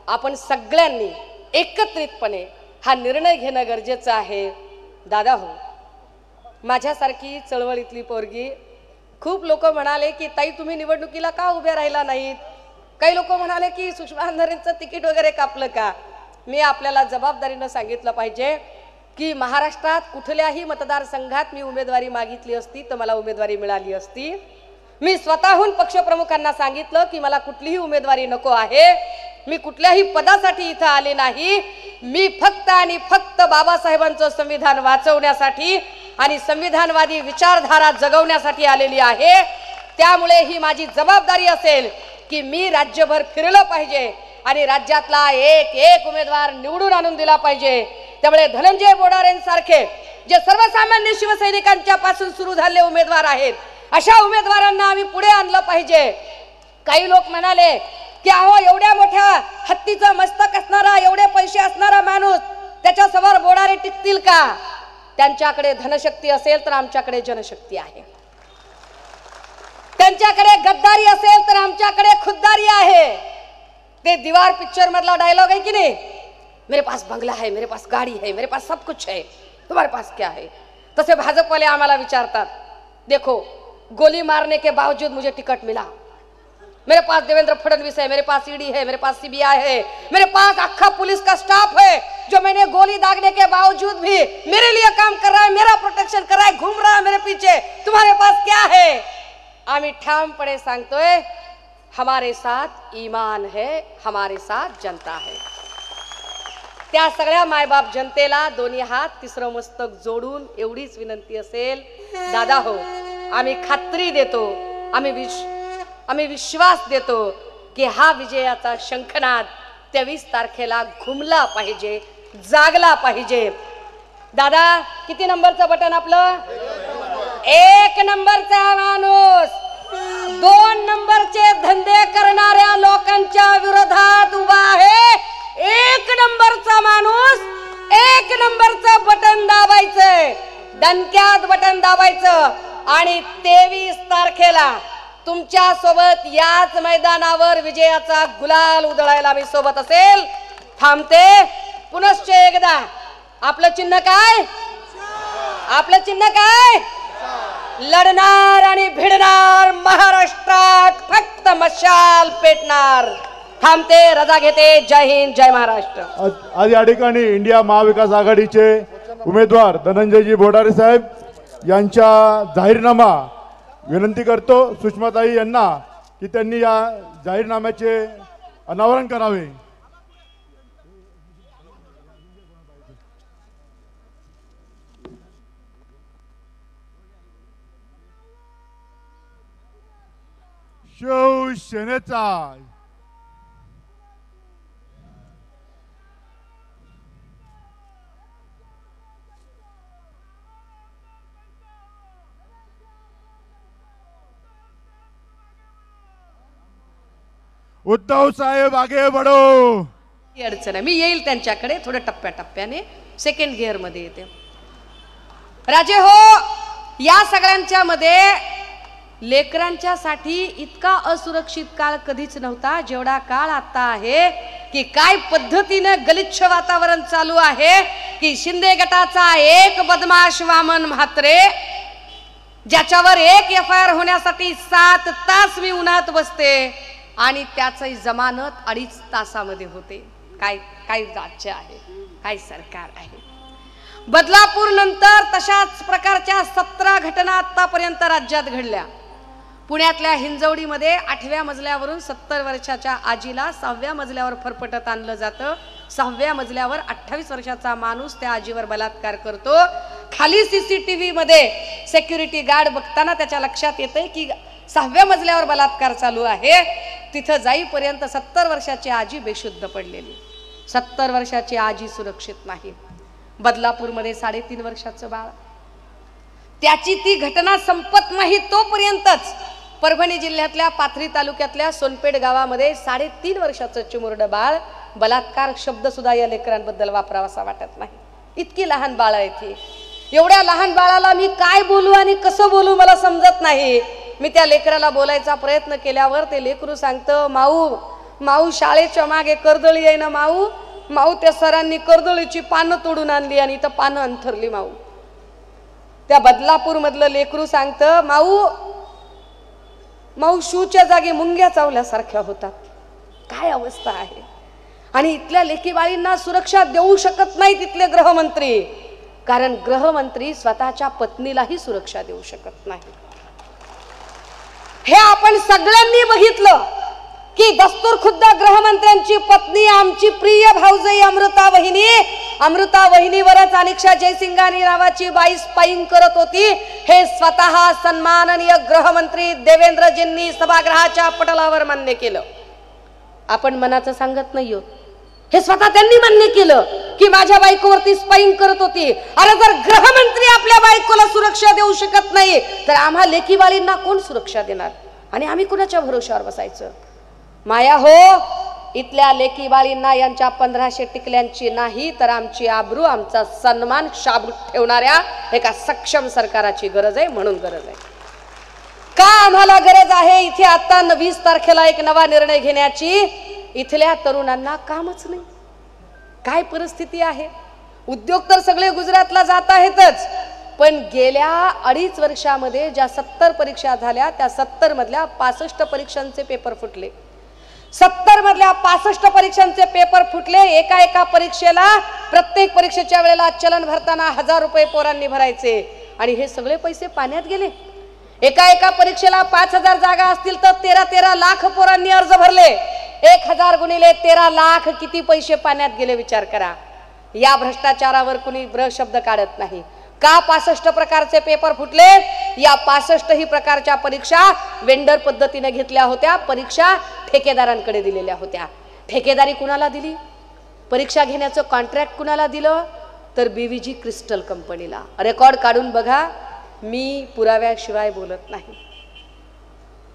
आपण सगळ्यांनी एकत्रितपणे हा निर्णय घेणं गरजेचं आहे. दादा हो, माझ्यासारखी चळवळीतली पोरगी, खूप लोक म्हणाले की ताई तुम्ही निवडणुकीला का उभ्या राहिला नाहीत? काही लोक म्हणाले की सुषमा अंधारेंचं तिकीट वगैरे कापलं का? मी आपल्याला जबाबदारीनं सांगितलं पाहिजे की महाराष्ट्रात कुठल्याही मतदारसंघात मी उमेदवारी मागितली असती तर मला उमेदवारी मिळाली असती. मी स्वतःहून पक्षप्रमुखांना सांगितलं की मला कुठलीही उमेदवारी नको आहे. मी कुठल्याही पदासाठी इथं आले नाही. मी फक्त आणि फक्त बाबासाहेबांचं संविधान वाचवण्यासाठी आणि संविधानवादी विचारधारा जगवण्यासाठी आलेली आहे. त्यामुळे ही माझी जबाबदारी असेल की मी राज्यभर फिरलं पाहिजे आणि राज्यातला एक उमेदवार निवडून आणून दिला पाहिजे. त्यामुळे धनंजय बोडारेंसारखे जे सर्वसामान्य शिवसैनिकांच्या पासून सुरू झालेले उमेदवार आहेत, अशा उमेदवारांना आम्ही पुढे आणलं पाहिजे. काही लोक म्हणाले की अहो एवढ्या मोठ्या हत्तीचं मस्तक असणारा, एवढे पैसे असणारा माणूस त्याच्या समोर बोडारे टिकतील का? त्यांच्याकडे धनशक्ती असेल तर आमच्याकडे जनशक्ती आहे, त्यांच्याकडे गद्दारी असेल तर आमच्याकडे खुद्दारी आहे. ते दीवार पिक्चर मधला डायलॉग आहे की नाही, मेरे पास बंगला है, मेरे पास गाड़ी है, मेरे पास सब कुछ है, तुम्हारे पास क्या है? तसे भाजप वाले आम्हाला विचारतात, देखो गोली मारने के बावजूद मुझे टिकट मिला, मेरे पास देवेंद्र फडणवीस है, मेरे पास ईडी है, मेरे पास सीबीआई है, मेरे पास अक्खा पुलिस का स्टाफ है जो मैंने गोली दागने के बावजूद भी मेरे लिए काम कर रहा है, मेरा प्रोटेक्शन कर रहा है, घूम रहा है मेरे पीछे, तुम्हारे पास क्या है? आम्ही ठामपणे सांगतोय, हमारे साथ ईमान है, हमारे साथ जनता है. त्या सगळ्या मायबाप जनतेला दोन्ही हात तिसरं मस्तक जोडून एवढीच विनंती असेल, दादा हो, आम्ही खात्री देतो, आम्ही विश्वास देतो की हा विजयाचा शंखनाद 23 तारखेला घुमला पाहिजे, जागला पाहिजे. दादा किती नंबरचं बटन आपलं? 1 नंबरचा माणूस 2 नंबरचे धंदे करणाऱ्या लोकांच्या विरोधात उभा आहे. 1 नंबरचा माणूस 1 नंबरचं बटन दाबायचंय, डणक्यात बटन दाबायचं आणि 23 तारखेला तुमच्या सोबत याच मैदानावर विजयाचा गुलाल उधळायला मी सोबत असेल. थांबते पुनश्च एकदा, आपलं चिन्ह काय? आपलं चिन्ह काय? लढणार आणि भिडणार, महाराष्ट्रात फक्त मशाल पेटणार. थांबते, रजा घेते. जय हिंद, जय महाराष्ट्र. आज या ठिकाणी इंडिया महाविकास आघाडीचे उमेदवार धनंजयजी बोडारे साहेब यांच्या जाहीरनामा विनंती करतो सुषमाताई यांना की त्यांनी या जाहीरनाम्याचे अनावरण करावे. शिवसेनेचा उद्धव साहेब आगे बढो. ही अडचण आहे, मी येईल त्यांच्याकडे थोडं टप्प्याटप्प्याने. सेकंड गिअर मध्ये येते. राजे हो, या सगळ्यांच्या मध्ये लेकरांच्या साठी इतका असुरक्षित काळ कधीच नव्हता जेवढा काळ आता आहे. की काय पद्धतीने गलिच्छ वातावरण चालू आहे की शिंदे गटाचा एक बदमाश वामन म्हात्रे, ज्याच्यावर एक FIR होण्यासाठी 7 तास मी उन्हात बसते आणि त्याची जमानत 2.5 तासामध्ये होते. काय राज्य आहे, काय सरकार आहे. बदलापूर नंतर तशाच प्रकारच्या 17 घटना आतापर्यंत राज्यात घडल्या. पुण्यातल्या हिंजवडीमध्ये 8व्या मजल्यावरून 70 वर्षाच्या आजीला 6व्या मजल्यावर फरफटत आणलं जातं. 6व्या मजल्यावर 28 वर्षाचा माणूस त्या आजीवर बलात्कार करतो. खाली CCTV मध्ये सिक्युरिटी गार्ड बघताना त्याच्या लक्षात येतंय की 6व्या मजल्यावर बलात्कार चालू आहे. तिथं जाईपर्यंत 70 वर्षाची आजी बेशुद्ध पडलेली. 70 वर्षाची आजी सुरक्षित नाही. बदलापूरमध्ये 3.5 वर्षाचं बाळ, त्याची ती घटना संपत नाही तोपर्यंतच परभणी जिल्ह्यातल्या पाथरी तालुक्यातल्या सोनपेठ गावामध्ये 3.5 वर्षाचं चिमुरडं बाळ, बलात्कार शब्द सुद्धा या लेकरांबद्दल वापरावासा वाटत नाही. इतकी लहान बाळ आहे ती. एवढ्या लहान बाळाला मी काय बोलू आणि कसं बोलू मला समजत नाही. मी त्या लेकराला बोलायचा प्रयत्न केल्यावर ते लेकरू सांगतं, माऊ शाळेच्या मागे कर्दळी आहे ना माऊ त्या सरांनी कर्दळीची पानं तोडून आणली आणि इथं पानं अंथरली माऊ. त्या बदलापूर मधलं लेकरू सांगतं, माऊ शूच्या जागी मुंग्या चावल्यासारख्या होतात. काय अवस्था आहे. आणि इथल्या लेकी बाळींना सुरक्षा देऊ शकत नाही तिथले गृहमंत्री, कारण गृहमंत्री स्वतःच्या पत्नीलाही सुरक्षा देऊ शकत नाही. हे आपण सगळ्यांनी बघितलं की दस्तूरखुद्द गृहमंत्र्यांची पत्नी आमची प्रिय भाऊजाई अमृता वहिनीवरच अनिक्षा जयसिंगानी नावाची बाई स्पाईंग करत होती. हे स्वतः सन्माननीय गृहमंत्री देवेंद्रजींनी सभागृहाच्या पटलावर मान्य केलं. आपण मनाचं सांगत नाही आहोत, हे स्वतः त्यांनी मान्य केलं की माझ्या बायकोवरती स्पाईंग करत होती. अरे जर गृहमंत्री आपल्या बायकोला सुरक्षा देऊ शकत नाही तर आम्हा लेकीबाळींना कोण सुरक्षा देणार आणि आम्ही कुणाच्या भरोश्यावर बसायचं. माया हो, इथल्या लेकी बाळींना यांच्या 1500 टिकल्यांची नाही तर आमची आबरू, आमचा सन्मान शाबूत ठेवणाऱ्या एका सक्षम सरकाराची गरज आहे. म्हणून गरज आहे का आम्हाला गरज आहे इथे आता 20 तारखेला एक नवा निर्णय घेण्याची. इथल्या तरुणांना कामच नाही. काय परिस्थिती आहे. उद्योग तर सगळे गुजरातला जात आहेतच, पण गेल्या 2.5 वर्षामध्ये ज्या 70 परीक्षा झाल्या त्या 70 मधल्या 65 परीक्षांचे पेपर फुटले. 70 मधल्या 65 परीक्षांचे पेपर फुटले. एका परीक्षेला प्रत्येक परीक्षेच्या वेळेला चलन भरताना 1000 रुपये पोरांनी भरायचे आणि हे सगळे पैसे पाण्यात गेले. एका परीक्षेला 5000 जागा असतील तर 13 लाख पोरांनी अर्ज भरले. 1000 गुणिले 13 लाख किती पैसे पाण्यात गेले विचार करा. या भ्रष्टाचारावर कुणी ब्र शब्द काढत नाही. का 65 प्रकारचे पेपर फुटले. या 65 प्रकारच्या परीक्षा वेंडर पद्धतीने घेतल्या होत्या. परीक्षा ठेकेदारांकडे दिलेल्या होत्या. ठेकेदारी कुणाला दिली. परीक्षा घेण्याचं कॉन्ट्रॅक्ट कुणाला दिलं तर BVG क्रिस्टल कंपनीला. रेकॉर्ड काढून बघा, मी पुराव्याशिवाय बोलत नाही.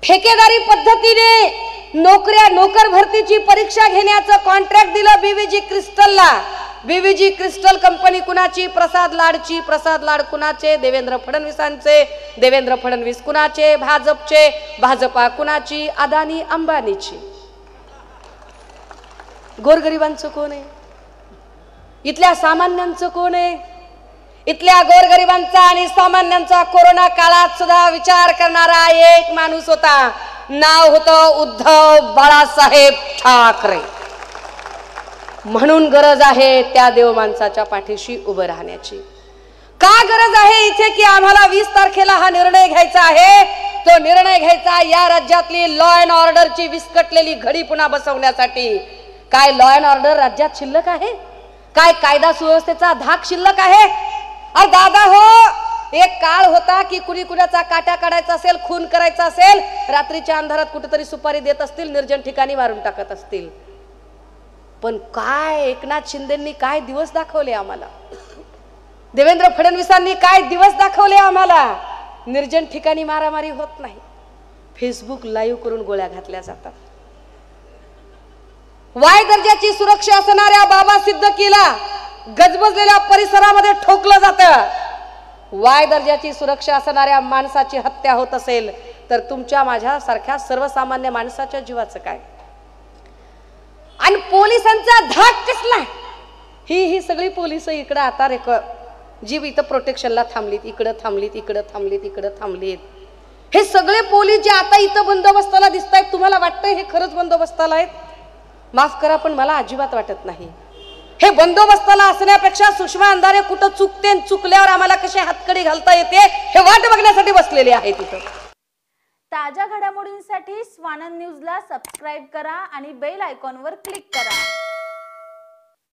ठेकेदारी पद्धतीने नोकर भरतीची परीक्षा घेण्याचं कॉन्ट्रॅक्ट दिलं BVG क्रिस्टलला. BVG क्रिस्टल कंपनी कुणाची. प्रसाद लाडची. प्रसाद लाड कुणाचे. देवेंद्र फडणवीसांचे. देवेंद्र फडणवीस कुणाचे. भाजपचे. भाजपा कुणाची. अदानी अंबानीची. गोरगरिबांचं कोण आहे. इथल्या सामान्यांचं कोण आहे. इथल्या गोरगरिबांचा आणि सामान्यांचा कोरोना काळात सुद्धा विचार करणारा एक माणूस होता. नाव होतं उद्धव बाळासाहेब ठाकरे. म्हणून गरज आहे त्या देव माणसाच्या पाठीशी उभं राहण्याची. का गरज आहे इथे की आम्हाला 20 तारखेला हा निर्णय घ्यायचा आहे. तो निर्णय घ्यायचा या राज्यातली लॉ अँड ऑर्डरची विस्कटलेली घडी पुन्हा बसवण्यासाठी. काय लॉ अँड ऑर्डर राज्यात शिल्लक आहे. काय कायदा सुव्यवस्थेचा धाक शिल्लक आहे. अरे दादा हो, एक काळ होता की कुणी कुणाचा काट्या काढायचा असेल, खून करायचा असेल, रात्रीच्या अंधारात कुठेतरी सुपारी देत असतील, निर्जन ठिकाणी मारून टाकत असतील. पण काय एकनाथ शिंदेंनी काय दिवस दाखवले आम्हाला. देवेंद्र फडणवीसांनी काय दिवस दाखवले आम्हाला. निर्जन ठिकाणी मारामारी होत नाही. फेसबुक लाईव्ह करून गोळ्या घातल्या जातात. वाय दर्जाची सुरक्षा असणाऱ्या बाबा सिद्दकीला गजबजलेल्या परिसरामध्ये ठोकलं जातं. वाय दर्जाची सुरक्षा असणाऱ्या माणसाची हत्या होत असेल तर तुमच्या माझ्या सारख्या सर्वसामान्य माणसाच्या जीवाचं काय. आणि पोलिसांचा धाक कसला. ही सगळी पोलिस इकडं आता जी इथं प्रोटेक्शनला थांबलीत, इकडं थांबलीत, इकडं थांबलीत, इकडं थांबलीत. हे सगळे पोलीस जे आता इथं बंदोबस्ताला दिसत आहेत, तुम्हाला वाटतंय हे खरंच बंदोबस्ताला आहेत. माफ करा पण मला अजिबात वाटत नाही. हे बंदोबस्ताला असण्यापेक्षा सुषमा अंधारे कुठं चुकते, चुकल्यावर आम्हाला कशी हातकडी घालता येते हे वाट बघण्यासाठी बसलेले आहेत तिथं. ताज्या घडामोडींसाठी स्वानंद न्यूजला सबस्क्राईब करा आणि बेल आयकॉनवर क्लिक करा.